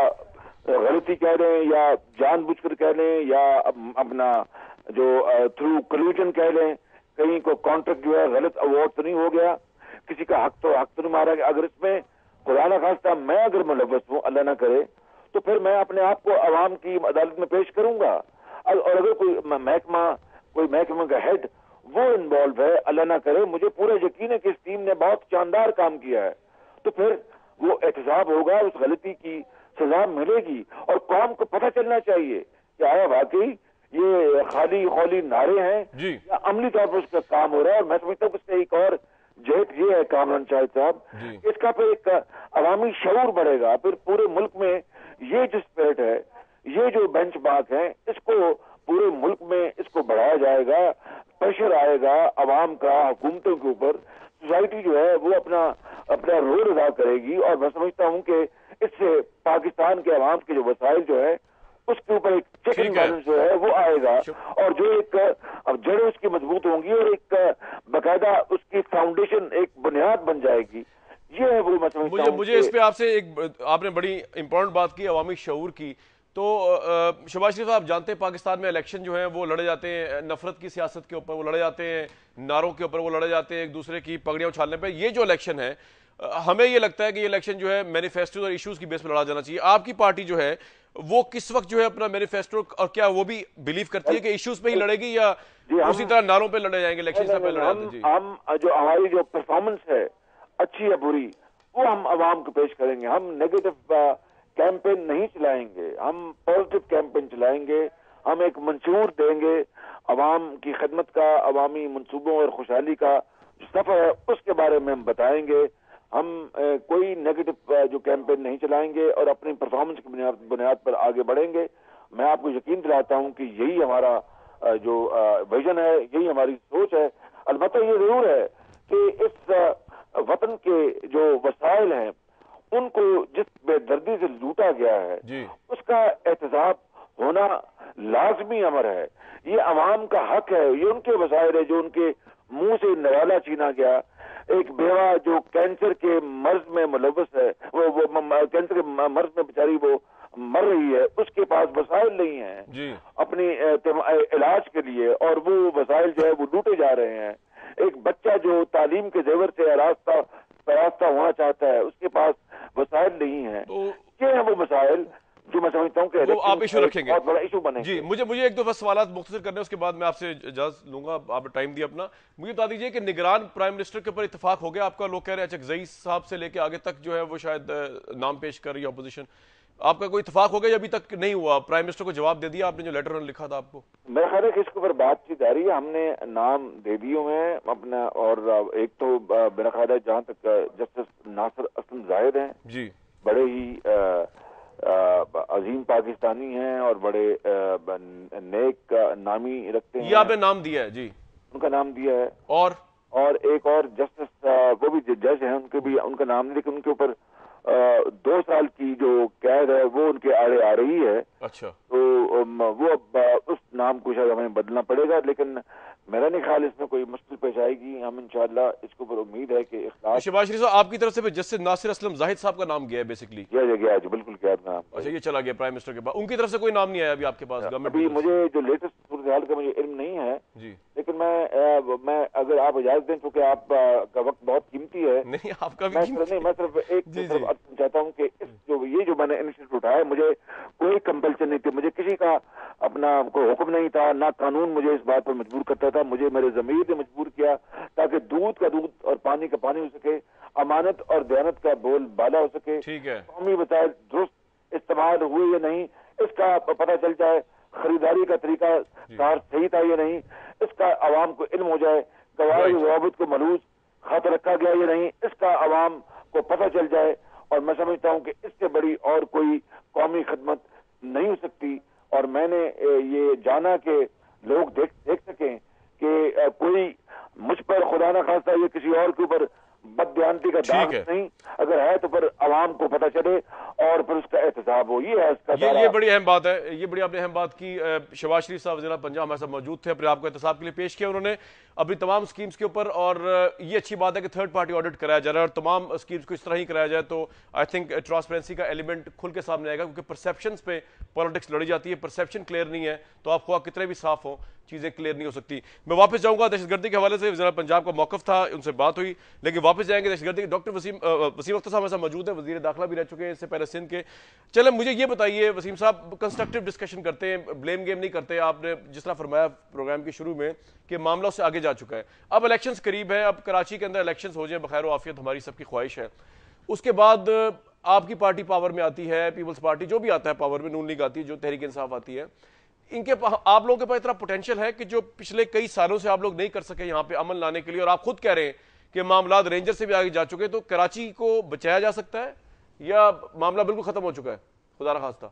غلطی کہہ لیں یا جان بوجھ کر کہہ لیں یا اپنا جو تھرو کلوژن کہہ لیں, کہیں کو کانٹریکٹ جو ہے غلط اوارڈ تو نہیں ہو گیا, کسی کا حق تو نہیں مارا گیا؟ اگر اس میں خدا نہ خواستہ میں اگر ملوث ہوں, اللہ نہ کرے, تو پھر میں اپنے آپ کو عوام کی عدالت میں پیش کروں گا. اور اگر کوئی محکمہ کا ہیڈ وہ انوالو ہے, اللہ نہ کرے, مجھے پورا یقین ہے کہ اس ٹیم نے بہت شاندار کام کیا ہے, تو پھر وہ احتساب ہوگا, اس غلطی کی سزا ملے گی, اور قوم کو پتہ چلنا چاہیے کہ آیا واقعی یہ خالی خولی نعرے ہیں یا عملی طور پر اس کا کام ہو رہا ہے. اور میں سمجھتا ہوں کہ اس سے ایک اور جہت یہ ہے کامران شاہد صاحب, اس کا پھر ایک عوامی شعور بڑھے گا, پھر پورے ملک میں یہ جو اسپرٹ ہے, یہ جو بینچ مارک ہے, اس کو پورے ملک میں اس کو بڑھایا جائے گا, پریشر آئے گا عوام کا حکومتوں کے اوپر, سوسائٹی جو ہے وہ اپنا رول ادا کرے گی. اور میں سمجھتا ہوں کہ اس سے پاکستان کے عوام کے جو وسائل جو ہے اس کے اوپر ایک چیک اینڈ بیلنس جو ہے وہ آئے گا, اور جو ایک اب جڑیں اس کی مضبوط ہوں گی اور ایک باقاعدہ اس کی فاؤنڈیشن ایک بنیاد بن جائے گی. یہ ہے وہ مسئلہ. مجھے اس پہ آپ سے آپ نے بڑی امپورٹنٹ بات کی عوامی شعور کی. تو شہباز شریف صاحب جانتے ہیں پاکستان میں الیکشن جو ہیں وہ لڑے جاتے ہیں نفرت کی سیاست کے اوپر, وہ لڑے جاتے ہیں نعروں کے اوپر, وہ لڑے جاتے ہیں ایک دوسرے کی پگڑیاں اچھالنے پہ. یہ جو الیکشن ہے ہمیں یہ لگتا ہے کہ یہ الیکشن جو ہے مینیفیسٹو اور ایشوز کی بیس پہ لڑا جانا چاہیے. آپ کی پارٹی جو ہے وہ کس وقت جو ہے اپنا مینیفیسٹو, اور کیا وہ بھی بلیو کرتی ہے کہ ایشوز پہ ہی لڑے گی یا اسی طرح نعروں پہ لڑے جائیں گے الیکشن پہ لڑے جاتے ہیں؟ ہم جو ہماری جو پرفارمنس ہے اچھی یا بری وہ ہم عوام کو پیش کریں گے. ہم نیگیٹو کیمپین نہیں چلائیں گے, ہم پازیٹو کیمپین چلائیں گے. ہم ایک منشور دیں گے عوام کی خدمت کا, عوامی منصوبوں اور خوشحالی کا جو سفر ہے اس کے بارے میں ہم بتائیں گے. ہم کوئی نیگیٹو جو کیمپین نہیں چلائیں گے اور اپنی پرفارمنس کی بنیاد پر آگے بڑھیں گے. میں آپ کو یقین دلاتا ہوں کہ یہی ہمارا جو ویژن ہے, یہی ہماری سوچ ہے. البتہ یہ ضرور ہے کہ اس وطن کے جو وسائل ہیں ان کو جس بے دردی سے لوٹا گیا ہے اس کا احتساب ہونا لازمی امر ہے. یہ عوام کا حق ہے, یہ ان کے وسائل ہے جو ان کے منہ سے نوالا چھینا گیا. ایک بیوہ جو کینسر کے مرض میں ملوث ہے, وہ کینسر کے مرض میں بیچاری وہ مر رہی ہے, اس کے پاس وسائل نہیں ہیں اپنی علاج کے لیے, اور وہ وسائل جو ہے وہ لوٹے جا رہے ہیں. ایک بچہ جو تعلیم کے زیور سے آراستہ ہونا چاہتا ہے اس کے پاس وسائل نہیں ہیں. یہ ہیں وہ مسائل جو میں سمجھتا ہوں کہ آپ ایشو رکھیں گے, بہت بڑا ایشو بنے. جی مجھے ایک دو بس سوالات مختصر کرنے اس کے بعد میں آپ سے اجازت لوں گا, آپ نے ٹائم دیا اپنا. مجھے بتا دیجیے کہ نگران پرائم منسٹر کے اوپر اتفاق ہو گیا آپ کا؟ لوگ کہہ رہے ہیں اچھا صاحب سے لے کے آگے تک جو ہے وہ شاید نام پیش کر رہی ہے اپوزیشن. آپ کا کوئی اتفاق ہو گیا یا ابھی تک نہیں ہوا؟ پرائم منسٹر کو جواب دے دیا آپ نے جو لیٹر لکھا تھا آپ کو؟ میرا خیال ہے کہ اس کے اوپر بات چیت آ رہی ہے. ہم نے نام دے دیے ہیں اپنا, اور ایک تو میرا خیال ہے جہاں تک جسٹس ناصر اسلم زاہد ہیں, جی بڑے ہی عظیم پاکستانی ہیں اور بڑے نیک نامی رکھتے ہیں. یہ آپ نے نام دیا ہے؟ جی ان کا نام دیا ہے. اور ایک اور جسٹس وہ بھی جج ہیں, ان کے بھی ان کا نام نہیں, لیکن ان کے اوپر 2 سال کی جو قید ہے وہ ان کے آڑے آ رہی ہے. اچھا, تو وہ اب اس نام کو شاید ہمیں بدلنا پڑے گا, لیکن میرا نہیں خیال اس میں کوئی مشکل پیش آئے گی. ہم انشاءاللہ اس کے اوپر امید ہے کہ اخلاص. شہباز شریف صاحب آپ کی طرف سے جسٹس ناصر اسلم زاہد صاحب کا نام گیا ہے بیسیکلی؟ گیا جی, بالکل گیا نام. اچھا, یہ چلا گیا پرائم منسٹر کے پاس, ان کی طرف سے کوئی نام نہیں آیا ابھی آپ کے پاس گورنمنٹ؟ ابھی مجھے جو لیٹسٹ صورتحال کا مجھے علم نہیں ہے جی, لیکن میں اگر آپ اجازت دیں چونکہ آپ کا وقت بہت قیمتی ہے. نہیں آپ کا بھی میں صرف ایک چاہتا ہوں کہ یہ جو میں نے انیشیٹو اٹھایا, مجھے کوئی کمپلشن نہیں تھی, مجھے کسی کا اپنا کوئی حکم نہیں تھا, نہ قانون مجھے اس بات پر مجبور کرتا تھا. مجھے میرے ضمیر نے مجبور کیا تاکہ دودھ کا دودھ اور پانی کا پانی ہو سکے, امانت اور دیانت کا بول بالا ہو سکے. ٹھیک ہے, قومی وسائل درست استعمال ہوئے یا نہیں اس کا پتہ چل جائے, خریداری کا طریقہ کار صحیح تھا یا نہیں اس کا عوام کو علم ہو جائے, قواعد ضوابط کو ملوث خط رکھا گیا یا نہیں اس کا عوام کو پتہ چل جائے. اور میں سمجھتا ہوں کہ اس سے بڑی اور کوئی قومی خدمت نہیں ہو سکتی. اور میں نے یہ جانا کہ لوگ دیکھ سکیں کہ کوئی مجھ پر خدا نہ خواستہ یہ کسی اور کے اوپر بددیانتی کا داغ نہیں, اگر ہے تو پھر عوام کو پتہ چلے اور پھر اس کا احتساب ہو. یہ ہے اس کا یہ بڑی اہم بات ہے, یہ بڑی آپ نے اہم بات کی. شہباز شریف صاحب وزیر پنجاب ہمارے ساتھ موجود تھے, اپنے آپ کو احتساب کے لیے پیش کیا انہوں نے اپنی تمام اسکیمز کے اوپر. اور یہ اچھی بات ہے کہ تھرڈ پارٹی آڈٹ کرایا جا رہا ہے اور تمام اسکیمز کو اس طرح ہی کرایا جائے تو آئی تھنک ٹرانسپیرنسی کا ایلیمنٹ کھل کے سامنے آئے گا, کیونکہ پرسیپشنز پہ پالیٹکس لڑی جاتی ہے. پرسیپشن کلیئر نہیں ہے تو آپ خواہ کتنے بھی صاف ہوں چیزیں کلیئر نہیں ہو سکتی. میں واپس جاؤں گا, دہشت گردی کے حوالے سے وزیر پنجاب کا موقف تھا, ان سے بات ہوئی, لیکن واپس جائیں گے دہشت گردی. ڈاکٹر وسیم اختر صاحب ہمارے ساتھ موجود ہیں, وزیر داخلہ بھی رہ چکے ہیں اس سے پہلے سندھ کے. چلیں مجھے یہ بتائیے وسیم صاحب, کنسٹرکٹیو ڈسکشن کرتے ہیں, بلیم گیم نہیں کرتے. آپ نے جس طرح فرمایا پروگرام کے شروع میں کہ معاملہ اس سے آگے جا چکا ہے, اب الیکشنز قریب ہیں, اب کراچی کے اندر الیکشنز ہو جائیں بخیر و عافیت, ہماری سب کی خواہش ہے. اس کے بعد آپ کی پارٹی پاور میں آتی ہے, پیپلز پارٹی جو بھی آتا ہے پاور میں, نون لیگ آتی ہے, جو تحریک انصاف آتی ہے, ان کے آپ لوگوں کے پاس اتنا پوٹینشیل ہے کہ جو پچھلے کئی سالوں سے آپ لوگ نہیں کر سکے یہاں پہ عمل لانے کے لیے, اور آپ خود کہہ رہے ہیں کہ معاملات رینجر سے بھی آگے جا چکے, تو کراچی کو بچایا جا سکتا ہے یا معاملہ بالکل ختم ہو چکا ہے خدا نخواستہ؟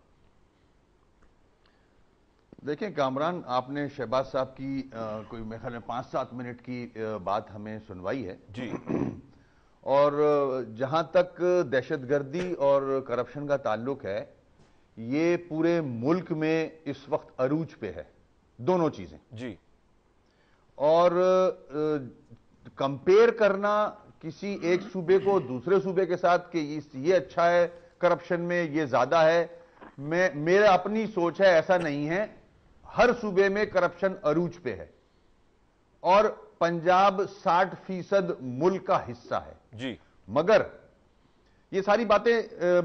دیکھیں کامران, آپ نے شہباز صاحب کی کوئی میرے خیال میں 5-7 منٹ کی بات ہمیں سنوائی ہے جی, اور جہاں تک دہشت گردی اور کرپشن کا تعلق ہے, یہ پورے ملک میں اس وقت عروج پہ ہے، دونوں چیزیں جی. اور کمپیئر کرنا کسی ایک صوبے کو دوسرے صوبے کے ساتھ کہ یہ اچھا ہے کرپشن میں، یہ زیادہ ہے، میرا اپنی سوچ ہے ایسا نہیں ہے. ہر صوبے میں کرپشن عروج پہ ہے اور پنجاب 60% ملک کا حصہ ہے جی. مگر یہ ساری باتیں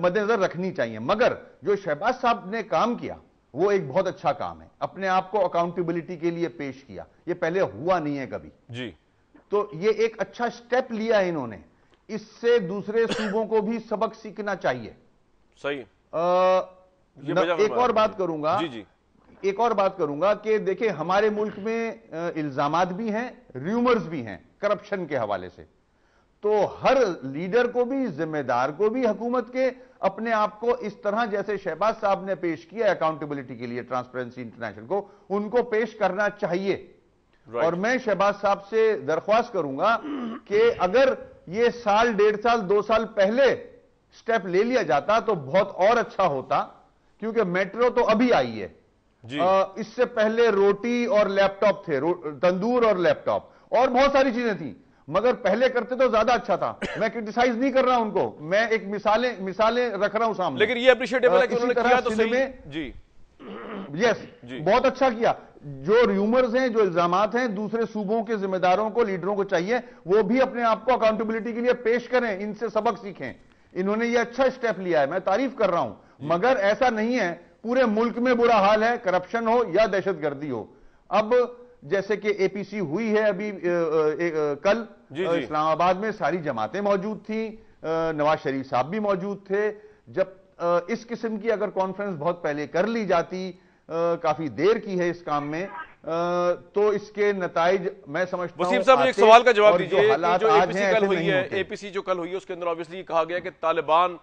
مد نظر رکھنی چاہیے. مگر جو شہباز صاحب نے کام کیا وہ ایک بہت اچھا کام ہے، اپنے آپ کو اکاؤنٹیبلٹی کے لیے پیش کیا، یہ پہلے ہوا نہیں ہے کبھی. جی. تو یہ ایک اچھا سٹیپ لیا ہے انہوں نے، اس سے دوسرے صوبوں کو بھی سبق سیکھنا چاہیے. صحیح. ایک اور بات کروں گا، جی جی ایک اور بات کروں گا کہ دیکھیں ہمارے ملک میں الزامات بھی ہیں، ریومرز بھی ہیں کرپشن کے حوالے سے. تو ہر لیڈر کو بھی، ذمہ دار کو بھی حکومت کے اپنے آپ کو اس طرح جیسے شہباز صاحب نے پیش کیا اکاؤنٹیبلٹی کے لیے ٹرانسپیرنسی انٹرنیشنل کو، ان کو پیش کرنا چاہیے. اور میں شہباز صاحب سے درخواست کروں گا کہ اگر یہ سال، 1.5 سال، 2 سال پہلے سٹیپ لے لیا جاتا تو بہت اور اچھا ہوتا، کیونکہ میٹرو تو ابھی آئی ہے. اس سے پہلے روٹی اور لیپ ٹاپ تھے، تندور اور لیپ ٹاپ اور بہت ساری چیزیں تھیں، مگر پہلے کرتے تو زیادہ اچھا تھا. میں کرٹیسائز نہیں کر رہا ان کو، میں ایک مثالیں رکھ رہا ہوں سامنے. لیکن یہ اپریشیٹیبل ہے کہ انہوں نے کیا تو صحیح. جی یس، بہت اچھا کیا. جو ریومرز ہیں، جو الزامات ہیں، دوسرے صوبوں کے ذمہ داروں کو، لیڈروں کو چاہیے وہ بھی اپنے آپ کو اکاؤنٹیبلٹی کے لیے پیش کریں، ان سے سبق سیکھیں. انہوں نے یہ اچھا سٹیپ لیا ہے، میں تعریف کر رہا ہوں. مگر ایسا نہیں ہے پورے ملک میں برا حال ہے، کرپشن ہو یا دہشت گردی ہو. اب جیسے کہ اے پی سی ہوئی ہے ابھی کل اسلام آباد میں، ساری جماعتیں موجود تھیں، نواز شریف صاحب بھی موجود تھے. جب اس قسم کی اگر کانفرنس بہت پہلے کر لی جاتی، کافی دیر کی ہے اس کام میں، تو اس کے نتائج میں سمجھتا ہوں. وسیم صاحب ایک سوال کا جواب دیجئے کہ جو اے پی سی کل ہوئی ہے، اے پی سی جو کل ہوئی ہے اس کے اندر obviously یہ کہا گیا کہ طالبان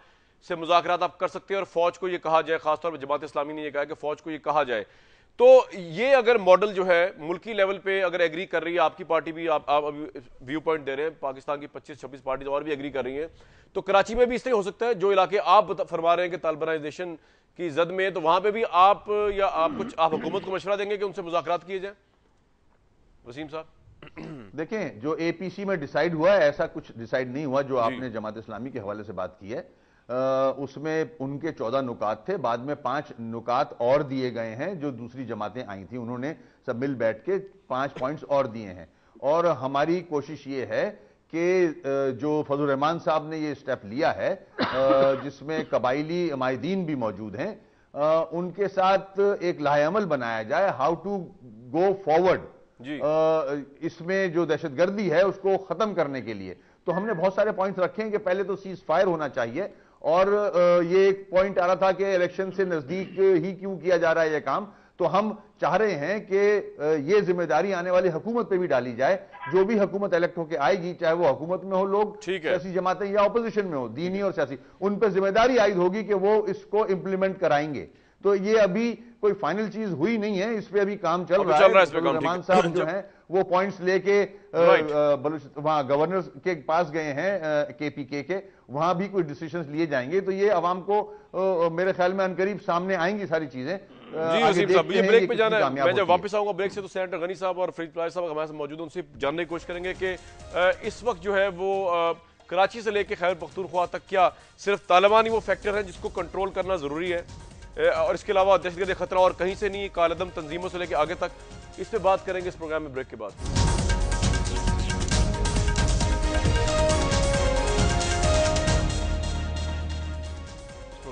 سے مذاکرات آپ کر سکتے ہیں اور فوج کو یہ کہا جائے، خاص طور پر جماعت اسلامی نے یہ کہا کہ فوج کو یہ کہا جائے. تو یہ اگر ماڈل جو ہے ملکی لیول پہ اگر ایگری کر رہی ہے، آپ کی پارٹی بھی، آپ ابھی ویو پوائنٹ دے رہے ہیں، پاکستان کی 25-26 پارٹیز اور بھی ایگری کر رہی ہیں، تو کراچی میں بھی اس طرح ہو سکتا ہے جو علاقے آپ فرما رہے ہیں کہ طالبانائزیشن کی زد میں، تو وہاں پہ بھی آپ یا آپ حکومت کو مشورہ دیں گے کہ ان سے مذاکرات کیے جائیں؟ وسیم صاحب دیکھیں، جو اے پی سی میں ڈیسائیڈ ہوا ہے ایسا کچھ ڈیسائیڈ نہیں ہوا. جو آپ نے جماعت اسلامی کے حوالے سے بات کی ہے، اس میں ان کے 14 نکات تھے، بعد میں 5 نکات اور دیے گئے ہیں جو دوسری جماعتیں آئی تھیں، انہوں نے سب مل بیٹھ کے 5 پوائنٹس اور دیے ہیں. اور ہماری کوشش یہ ہے کہ جو فضل الرحمان صاحب نے یہ سٹیپ لیا ہے، جس میں قبائلی عمائدین بھی موجود ہیں، ان کے ساتھ ایک لاہ عمل بنایا جائے، ہاؤ ٹو گو فارورڈ. اس میں جو دہشت گردی ہے اس کو ختم کرنے کے لیے. تو ہم نے بہت سارے پوائنٹس رکھے ہیں کہ پہلے تو سیز فائر ہونا چاہیے، اور یہ ایک پوائنٹ آ رہا تھا کہ الیکشن سے نزدیک ہی کیوں کیا جا رہا ہے یہ کام. تو ہم چاہ رہے ہیں کہ یہ ذمہ داری آنے والی حکومت پہ بھی ڈالی جائے. جو بھی حکومت الیکٹ ہو کے آئے گی، چاہے وہ حکومت میں ہو لوگ، سیاسی جماعتیں، یا اپوزیشن میں ہو، دینی اور سیاسی، ان پہ ذمہ داری عائد ہوگی کہ وہ اس کو امپلیمنٹ کرائیں گے. تو یہ ابھی کوئی فائنل چیز ہوئی نہیں ہے، اس پہ ابھی کام چل رہا ہے. رحمان صاحب جو ہیں وہ پوائنٹس لے کے وہاں گورنر کے پاس گئے ہیں کے پی کے، وہاں بھی کوئی ڈیسیشنز لیے جائیں گے. تو یہ عوام کو میرے خیال میں عنقریب سامنے آئیں گی ساری چیزیں. جی وسیم صاحب، یہ بریک پہ جانا ہے. میں جب واپس آؤں گا بریک سے تو سینیٹر غنی صاحب اور فرید پلائر صاحب ہمارے ساتھ موجود ہیں، ان سے جاننے کی کوشش کریں گے کہ اس وقت جو ہے وہ کراچی سے لے کے خیبر پختونخوا تک کیا صرف طالبان ہی وہ فیکٹر ہیں جس کو کنٹرول کرنا ضروری ہے، اور اس کے علاوہ دہشت گردی خطرہ اور کہیں سے نہیں، کالعدم تنظیموں سے لے کے آگے تک. اس پہ بات کریں گے اس پروگرام میں بریک کے بعد.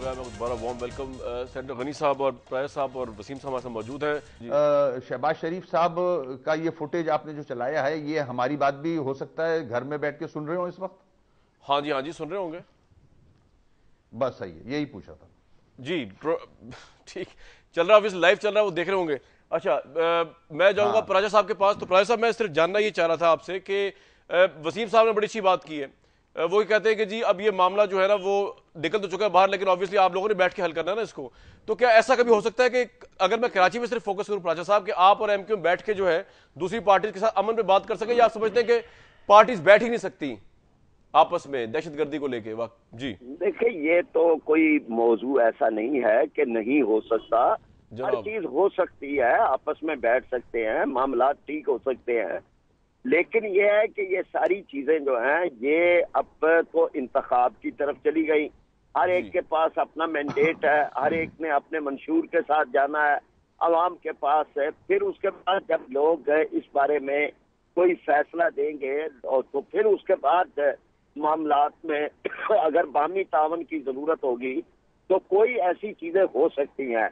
دوبارہ وارم ویلکم. سینیٹر غنی صاحب اور پلائر صاحب اور وسیم صاحب ہمارے ساتھ موجود ہیں. شہباز شریف صاحب کا یہ فوٹیج آپ نے جو چلایا ہے، یہ ہماری بات بھی ہو سکتا ہے گھر میں بیٹھ کے سن رہے ہوں اس وقت؟ ہاں جی سن رہے ہوں گے. بس صحیح ہے، یہی پوچھا تھا. جی ٹھیک چل رہا ہے، لائیو چل رہا ہے، وہ دیکھ رہے ہوں گے. اچھا میں جاؤں گا پراجا صاحب کے پاس. تو پراجا صاحب میں صرف جاننا یہ چاہ رہا تھا آپ سے کہ وسیم صاحب نے بڑی اچھی بات کی ہے. وہ کہتے ہیں کہ جی اب یہ معاملہ جو ہے نا وہ نکل تو چکا ہے باہر، لیکن obviously آپ لوگوں نے بیٹھ کے حل کرنا ہے نا اس کو. تو کیا ایسا کبھی ہو سکتا ہے کہ اگر میں کراچی میں صرف فوکس کروں پراجا صاحب، کہ آپ اور ایم کیو بیٹھ کے جو ہے دوسری پارٹیز کے ساتھ امن پہ بات کر سکیں، یا آپ سمجھتے ہیں کہ پارٹیز بیٹھ ہی نہیں سکتی؟ آپس میں دہشت گردی کو لے کے وقت جی دیکھیں یہ تو کوئی موضوع ایسا نہیں ہے کہ نہیں ہو سکتا، ہر چیز ہو سکتی ہے، آپس میں بیٹھ سکتے ہیں، معاملات ٹھیک ہو سکتے ہیں، لیکن یہ ہے کہ یہ ساری چیزیں جو ہیں یہ اب تو انتخاب کی طرف چلی گئی، ہر ایک کے پاس اپنا مینڈیٹ ہے، ہر ایک نے اپنے منشور کے ساتھ جانا ہے، عوام کے پاس ہے، پھر اس کے بعد جب لوگ اس بارے میں کوئی فیصلہ دیں گے اور تو پھر اس کے بعد معاملات میں اگر باہمی تعاون کی ضرورت ہوگی تو کوئی ایسی چیزیں ہو سکتی ہیں،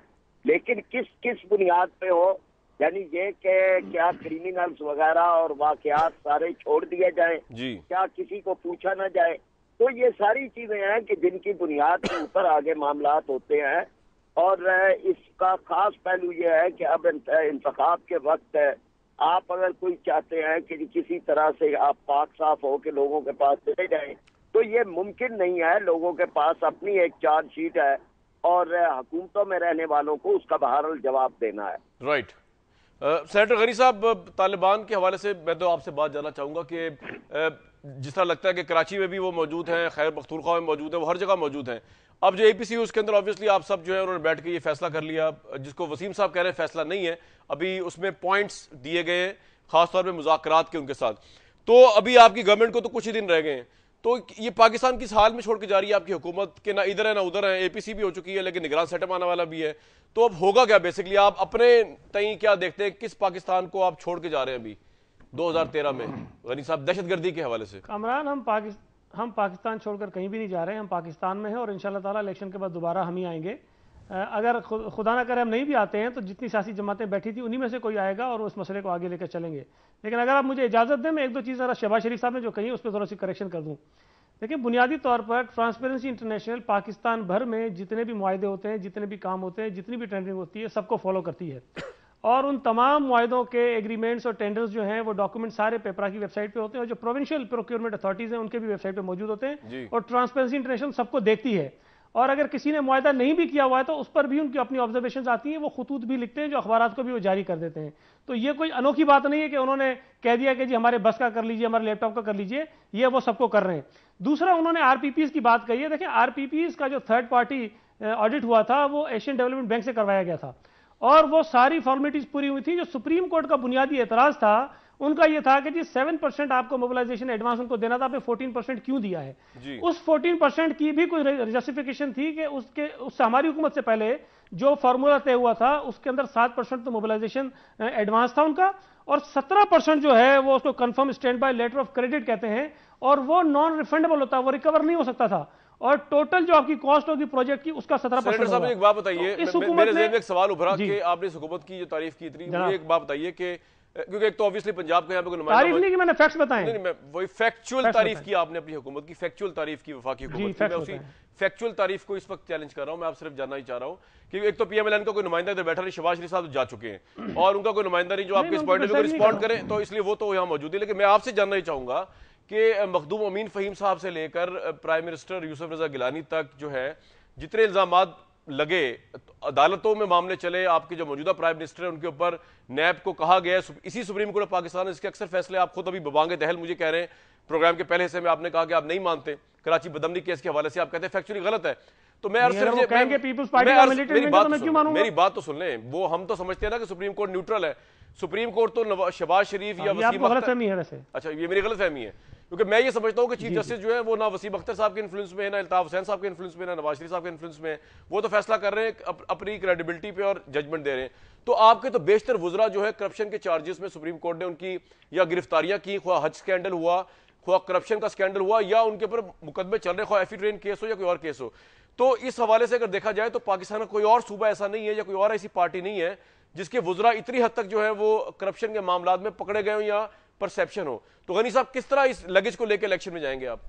لیکن کس بنیاد پہ ہو، یعنی یہ کہ کیا کریمنلز وغیرہ اور واقعات سارے چھوڑ دیے جائیں، کیا کسی کو پوچھا نہ جائے، تو یہ ساری چیزیں ہیں کہ جن کی بنیاد کے اوپر آگے معاملات ہوتے ہیں، اور اس کا خاص پہلو یہ ہے کہ اب انتخاب کے وقت آپ اگر کوئی چاہتے ہیں کہ کسی طرح سے آپ پاک صاف ہو کے لوگوں کے پاس چلے جائیں تو یہ ممکن نہیں ہے، لوگوں کے پاس اپنی ایک چارج شیٹ ہے اور حکومتوں میں رہنے والوں کو اس کا بہرحال جواب دینا ہے۔ رائٹ سینیٹر غنی صاحب، طالبان کے حوالے سے میں تو آپ سے بات جاننا چاہوں گا کہ جس طرح لگتا ہے کہ کراچی میں بھی وہ موجود ہیں، خیبر پختونخوا میں موجود ہیں، وہ ہر جگہ موجود ہیں، اب جو اے پی سی اس کے اندر آبویسلی آپ سب جو ہے انہوں نے بیٹھ کے یہ فیصلہ کر لیا، جس کو وسیم صاحب کہہ رہے ہیں فیصلہ نہیں ہے، ابھی اس میں پوائنٹس دیے گئے ہیں خاص طور پہ مذاکرات کے ان کے ساتھ، تو ابھی آپ کی گورنمنٹ کو تو کچھ ہی دن رہ گئے ہیں، تو یہ پاکستان کس حال میں چھوڑ کے جا رہی ہے آپ کی حکومت کہ نہ ادھر ہے نہ ادھر ہے، اے پی سی بھی ہو چکی ہے لیکن نگران سیٹ اپ آنے والا بھی ہے، تو اب ہوگا کیا بیسکلی؟ آپ اپنے تئیں کیا دیکھتے ہیں، کس پاکستان کو آپ چھوڑ کے جا رہے ہیں ابھی 2013 میں غنی صاحب دہشت گردی کے حوالے سے؟ کامران ہم پاکستان چھوڑ کر کہیں بھی نہیں جا رہے ہیں، ہم پاکستان میں ہیں اور انشاءاللہ تعالیٰ الیکشن کے بعد دوبارہ ہم ہی آئیں گے، اگر خدا نہ کرے ہم نہیں بھی آتے ہیں تو جتنی سیاسی جماعتیں بیٹھی تھی انہی میں سے کوئی آئے گا اور اس مسئلے کو آگے لے کر چلیں گے، لیکن اگر آپ مجھے اجازت دیں میں ایک دو چیز ذرا شہباز شریف صاحب نے جو کہی اس پہ ذرا سی کریکشن کر دوں۔ دیکھیں بنیادی طور پر ٹرانسپیرنسی انٹرنیشنل پاکستان بھر میں جتنے بھی معاہدے ہوتے ہیں، جتنے بھی کام ہوتے ہیں، جتنی بھی ٹینڈرنگ ہوتی ہے سب کو فالو کرتی ہے، اور ان تمام معاہدوں کے ایگریمنٹس اور ٹینڈرز جو ہیں وہ ڈاکومنٹ سارے پیپرا کی ویب سائٹ پہ ہوتے ہیں، اور جو پروونشل پروکیورمنٹ اتھارٹیز ہیں ان کے بھی ویب سائٹ پہ موجود ہوتے ہیں، اور ٹرانسپیرنسی انٹرنیشنل سب کو دیکھتی ہے، اور اگر کسی نے معاہدہ نہیں بھی کیا ہوا ہے تو اس پر بھی ان کی اپنی آبزرویشنز آتی ہیں، وہ خطوط بھی لکھتے ہیں جو اخبارات کو بھی وہ جاری کر دیتے ہیں، تو یہ کوئی انوکھی بات نہیں ہے کہ انہوں نے کہہ دیا کہ جی ہمارے بس کا کر لیجئے، ہمارے لیپ ٹاپ کا کر لیجئے، یہ وہ سب کو کر رہے ہیں۔ دوسرا انہوں نے آر پی پیز کی بات کہی ہے، دیکھیں آر پی پیز کا جو تھرڈ پارٹی آڈٹ ہوا تھا وہ ایشین ڈیولپمنٹ بینک سے کروایا گیا تھا، اور وہ ساری فارمیلٹیز پوری ہوئی تھی۔ جو سپریم کورٹ کا بنیادی اعتراض تھا ان کا یہ تھا کہ جی 7% آپ کو موبلائزیشن ایڈوانس ان کو دینا تھا، آپ نے 14% کیوں دیا ہے؟ اس 14% کی بھی کوئی جسٹیفیکیشن تھی کہ اس سے ہماری حکومت سے پہلے جو فارمولا طے ہوا تھا اس کے اندر 7% تو موبلائزیشن ایڈوانس تھا ان کا، اور 17% جو ہے وہ اس کو confirm standby letter of credit کہتے ہیں، اور وہ نان ریفنڈیبل ہوتا ہے، وہ ریکور نہیں ہو سکتا تھا، اور ٹوٹل جو آپ کی کاسٹ ہوگی پروجیکٹ کی اس کا 17%۔ سینیٹر صاحب ایک بات بتائیے، میرے ذہن میں ایک سوال ابھرا کہ آپ نے اس حکومت کی جو تعریف کی اتنی، مجھے ایک بات بتائیے کہ کیونکہ ایک تو obviously پنجاب کا یہاں پہ کوئی نمائندہ تعریف نہیں کہ میں نے فیکٹس بتائیں، نہیں میں وہی فیکچول تعریف کی آپ نے اپنی حکومت کی، فیکچول تعریف کی وفاقی حکومت کی، میں اسی فیکچول تعریف کو اس وقت چیلنج کر رہا ہوں، میں آپ صرف جاننا ہی چاہ رہا ہوں کہ ایک تو پی ایم ایل این کا کوئی نمائندہ ادھر بیٹھا نہیں، شہباز شریف صاحب جا چکے ہیں اور ان کا کوئی نمائندہ نہیں جو آپ کے اس پوائنٹ کو رسپونڈ کرے، تو اس لیے وہ تو یہاں موجود ہے، لیکن میں آپ سے جاننا ہی چاہوں گا کہ مخدوم امین فہیم صاحب سے لے کر پرائم منسٹر یوسف رضا گیلانی تک جو ہے جتنے الزامات لگے، عدالتوں میں معاملے چلے، آپ کے جو موجودہ پرائم منسٹر ہیں ان کے اوپر نیب کو کہا گیا، اسی سپریم کورٹ آف پاکستان اس کے اکثر فیصلے آپ خود ابھی ببانگ دہل مجھے کہہ رہے ہیں پروگرام کے پہلے حصے میں آپ نے کہا کہ آپ نہیں مانتے، کراچی بدمنی کیس کے حوالے سے آپ کہتے ہیں فیکچولی غلط ہے، تو میں میری بات تو سن لیں، وہ ہم تو سمجھتے ہیں نا کہ سپریم کورٹ نیوٹرل ہے، سپریم کورٹ تو شہباز شریف یا وسیم اختر، اچھا یہ میری غلط فہمی ہے، کیونکہ میں یہ سمجھتا ہوں کہ چیف جسٹس جو ہے وہ نہ وسیم اختر صاحب کے انفلوئنس میں ہے، نہ الطاف حسین صاحب کے انفلوئنس میں، نہ نواز شریف صاحب کے انفلوئنس میں، وہ تو فیصلہ کر رہے ہیں اپنی کریڈیبلٹی پہ اور ججمنٹ دے رہے ہیں، تو آپ کے تو بیشتر وزراء جو ہے کرپشن کے چارجز میں سپریم کورٹ نے ان کی یا گرفتاریاں کی، خواہ حج سکینڈل ہوا، خواہ کرپشن کا سکینڈل ہوا، یا ان کے اوپر مقدمے چل رہے خواہ ایفی ٹرین کیس ہو یا کوئی اور کیس ہو، تو اس حوالے سے اگر دیکھا جائے تو پاکستان کا کوئی اور صوبہ ایسا نہیں ہے یا کوئی اور ایسی پارٹی نہیں ہے جس کے وزراء اتنی حد تک جو ہے وہ کرپشن کے معاملات میں پکڑے گئے ہوں یا پرسیپشن ہو، تو غنی صاحب کس طرح اس لگیج کو لے کے الیکشن میں جائیں گے آپ؟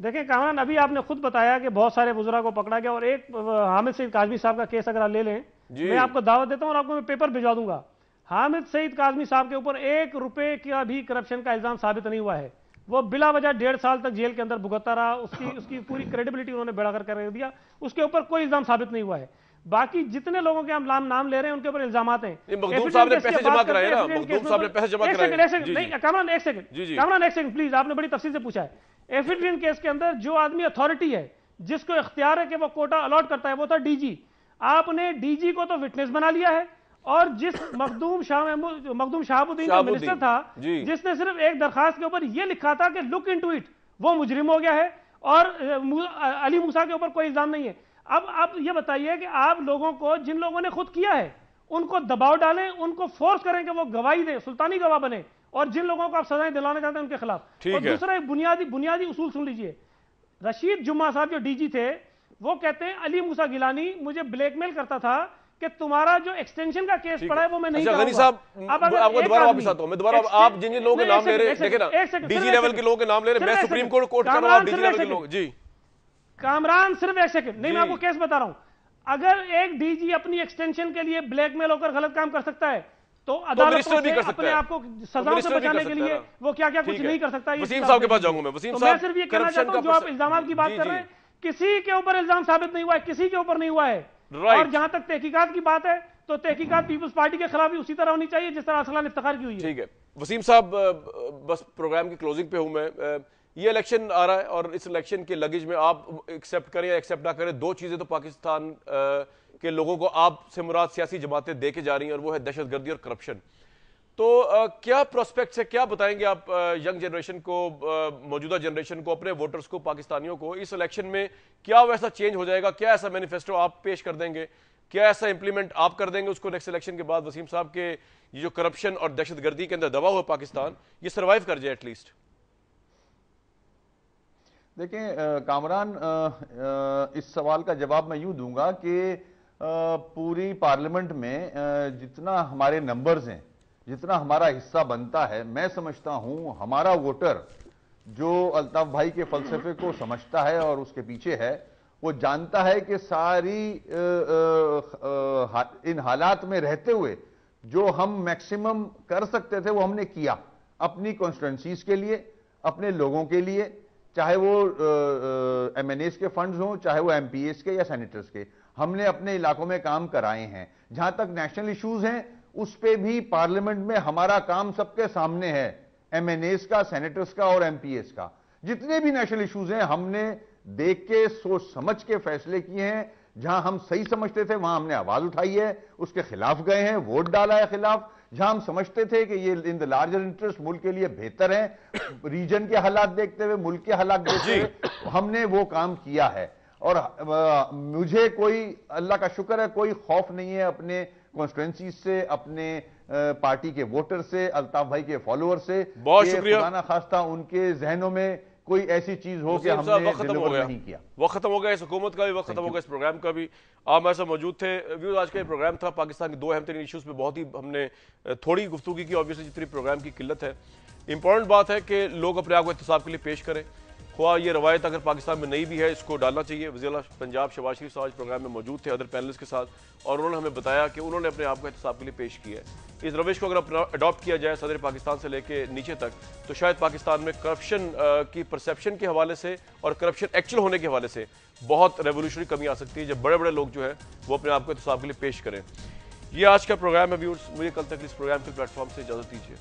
دیکھیں کامران، ابھی آپ نے خود بتایا کہ بہت سارے وزراء کو پکڑا گیا، اور ایک حامد سعید کاظمی صاحب کا کیس اگر آپ لے لیں، میں آپ کو دعوت دیتا ہوں اور آپ کو میں پیپر بھجوا دوں گا، حامد سعید کاظمی صاحب کے اوپر 1 روپے کا بھی کرپشن کا الزام ثابت نہیں ہوا ہے، وہ بلا وجہ 1.5 سال تک جیل کے اندر بھگتتا رہا، اس کی پوری کریڈیبلٹی انہوں نے بیڑا کر دیا، اس کے اوپر کوئی الزام ثابت نہیں ہوا ہے۔ باقی جتنے لوگوں کے ہم نام لے رہے ہیں ان کے اوپر الزامات ہیں. مخدوم صاحب نے پیسے جمع کرائے نا, مخدوم صاحب نے پیسے جمع کرائے. کامران ایک سیکنڈ پلیز, آپ نے بڑی تفصیل سے پوچھا ہے. ایفیڈرین کیس کے اندر جو آدمی اتھارٹی ہے, جس کو اختیار ہے کہ وہ کوٹا الاٹ کرتا ہے, وہ تھا ڈی جی. آپ نے ڈی جی کو تو وٹنس بنا لیا ہے, اور جس مخدوم شہاب الدین جو منسٹر تھا, جس نے صرف ایک درخواست کے اوپر یہ لکھا تھا کہ لک انٹو اٹ, وہ مجرم ہو گیا ہے, اور علی موسیٰ کے اوپر کوئی الزام نہیں ہے. اب آپ یہ بتائیے کہ آپ لوگوں کو, جن لوگوں نے خود کیا ہے, ان کو دباؤ ڈالیں, ان کو فورس کریں کہ وہ گواہی دیں, سلطانی گواہ بنے, اور جن لوگوں کو آپ سزائیں دلانا چاہتے ہیں ان کے خلاف. اور دوسرا ایک بنیادی اصول سن لیجئے. رشید جمعہ صاحب جو ڈی جی تھے, وہ کہتے ہیں علی موسیٰ گیلانی مجھے بلیک میل کرتا تھا کہ تمہارا جو ایکسٹینشن کا کیس پڑا ہے وہ میں نہیں کروں گا. غنی صاحب, آپ کو دوبارہ واپس آتا ہوں میں, دوبارہ آپ جن جن لوگوں کے نام لے رہے ہیں, دیکھیں نا, ڈی جی لیول کے لوگوں کے نام لے رہے ہیں, میں سپریم کورٹ کوٹ کر رہا ہوں, آپ ڈی جی لیول کے لوگ. جی کامران, صرف ایک سیکنڈ, نہیں میں آپ کو کیس بتا رہا ہوں. اگر ایک ڈی جی اپنی ایکسٹینشن کے لیے بلیک میل ہو کر غلط کام کر سکتا ہے, تو عدالتوں سے اپنے آپ کو سزاؤں سے بچانے کے لیے وہ کیا کچھ نہیں کر سکتا. وسیم صاحب کے پاس جاؤں گا میں. وسیم صاحب, میں صرف یہ کہنا چاہتا ہوں, جو آپ الزامات کی بات کر رہے ہیں, کسی کے اوپر الزام ثابت نہیں ہوا ہے, کسی کے اوپر نہیں ہوا ہے. اور جہاں تک تحقیقات کی بات ہے, تو تحقیقات پیپلز پارٹی کے خلاف بھی اسی طرح ہونی چاہیے جس طرح ارسلان افتخار کی ہوئی ہے. ٹھیک ہے وسیم صاحب, بس پروگرام کی کلوزنگ پہ ہوں میں. یہ الیکشن آ رہا ہے, اور اس الیکشن کے لگیج میں آپ ایکسیپٹ کریں یا ایکسیپٹ نہ کریں, دو چیزیں تو پاکستان کے لوگوں کو آپ سے مراد سیاسی جماعتیں دے کے جا رہی ہیں, اور وہ ہے دہشت گردی اور کرپشن. تو کیا پروسپیکٹس ہے, کیا بتائیں گے آپ ینگ جنریشن کو, موجودہ جنریشن کو, اپنے ووٹرز کو, پاکستانیوں کو, اس الیکشن میں کیا ویسا چینج ہو جائے گا, کیا ایسا مینیفیسٹو آپ پیش کر دیں گے, کیا ایسا امپلیمنٹ آپ کر دیں گے اس کو نیکسٹ الیکشن کے بعد, وسیم صاحب کے یہ جو کرپشن اور دہشت گردی کے اندر دبا ہوا پاکستان, یہ سروائیو کر جائے ایٹ لیسٹ؟ دیکھیں کامران, اس سوال کا جواب میں یوں دوں گا کہ پوری پارلیمنٹ میں جتنا ہمارے نمبرز ہیں, جتنا ہمارا حصہ بنتا ہے, میں سمجھتا ہوں ہمارا ووٹر جو الطاف بھائی کے فلسفے کو سمجھتا ہے اور اس کے پیچھے ہے, وہ جانتا ہے کہ ساری ان حالات میں رہتے ہوئے جو ہم میکسیمم کر سکتے تھے وہ ہم نے کیا, اپنی کانسٹیٹوئنسیز کے لیے, اپنے لوگوں کے لیے, چاہے وہ ایم این ایز کے فنڈز ہوں, چاہے وہ ایم پی ایز کے یا سینیٹرز کے. ہم نے اپنے علاقوں میں کام کرائے ہیں. جہاں تک نیشنل ایشوز ہیں, اس پہ بھی پارلیمنٹ میں ہمارا کام سب کے سامنے ہے, ایم این ایز کا, سینیٹرز کا اور ایم پی ایز کا. جتنے بھی نیشنل ایشوز ہیں ہم نے دیکھ کے سوچ سمجھ کے فیصلے کیے ہیں. جہاں ہم صحیح سمجھتے تھے وہاں ہم نے آواز اٹھائی ہے, اس کے خلاف گئے ہیں, ووٹ ڈالا ہے خلاف. جہاں ہم سمجھتے تھے کہ یہ ان دا لارجر انٹرسٹ ملک کے لیے بہتر ہیں, ریجن کے حالات دیکھتے ہوئے, ملک کے حالات دیکھتے ہوئے, ہم نے وہ کام کیا ہے. اور مجھے کوئی, اللہ کا شکر ہے, کوئی خوف نہیں ہے اپنے کانسٹیٹوئنسی سے, اپنے پارٹی کے ووٹر سے, الطاف بھائی کے فالوور سے. بہت شکریہ. خدا نہ خواستہ ان کے ذہنوں میں کوئی ایسی چیز ہو کہ ہم نے ڈیلیور نہیں کیا. وقت ختم ہو گیا, اس حکومت کا بھی وقت ختم ہو گیا, اس پروگرام کا بھی. آپ ہمارے ساتھ موجود تھے. ویوز, آج کا یہ پروگرام تھا پاکستان کے دو اہم ترین ایشوز پہ بہت ہی ہم نے تھوڑی گفتگو کی, آبویسلی جتنی پروگرام کی قلت ہے. امپورٹنٹ بات ہے کہ لوگ اپنے آپ کو احتساب کے لیے پیش کریں. خواہ یہ روایت اگر پاکستان میں نئی بھی ہے, اس کو ڈالنا چاہیے. وزیر اعلیٰ پنجاب شہباز شریف صاحب آج پروگرام میں موجود تھے ادر پینلسٹ کے ساتھ, اور انہوں نے ہمیں بتایا کہ انہوں نے اپنے آپ کو احتساب کے لیے پیش کیا ہے. اس روش کو اگر اڈاپٹ کیا جائے صدر پاکستان سے لے کے نیچے تک, تو شاید پاکستان میں کرپشن کی پرسیپشن کے حوالے سے اور کرپشن ایکچوئل ہونے کے حوالے سے بہت ریولیوشنری کمی آ سکتی ہے, جب بڑے بڑے لوگ جو ہے وہ اپنے آپ کو احتساب کے لیے پیش کریں. یہ آج کا پروگرام ہے ویورز. مجھے کل تک اس پروگرام کے پلیٹ فارم سے اجازت دیجیے.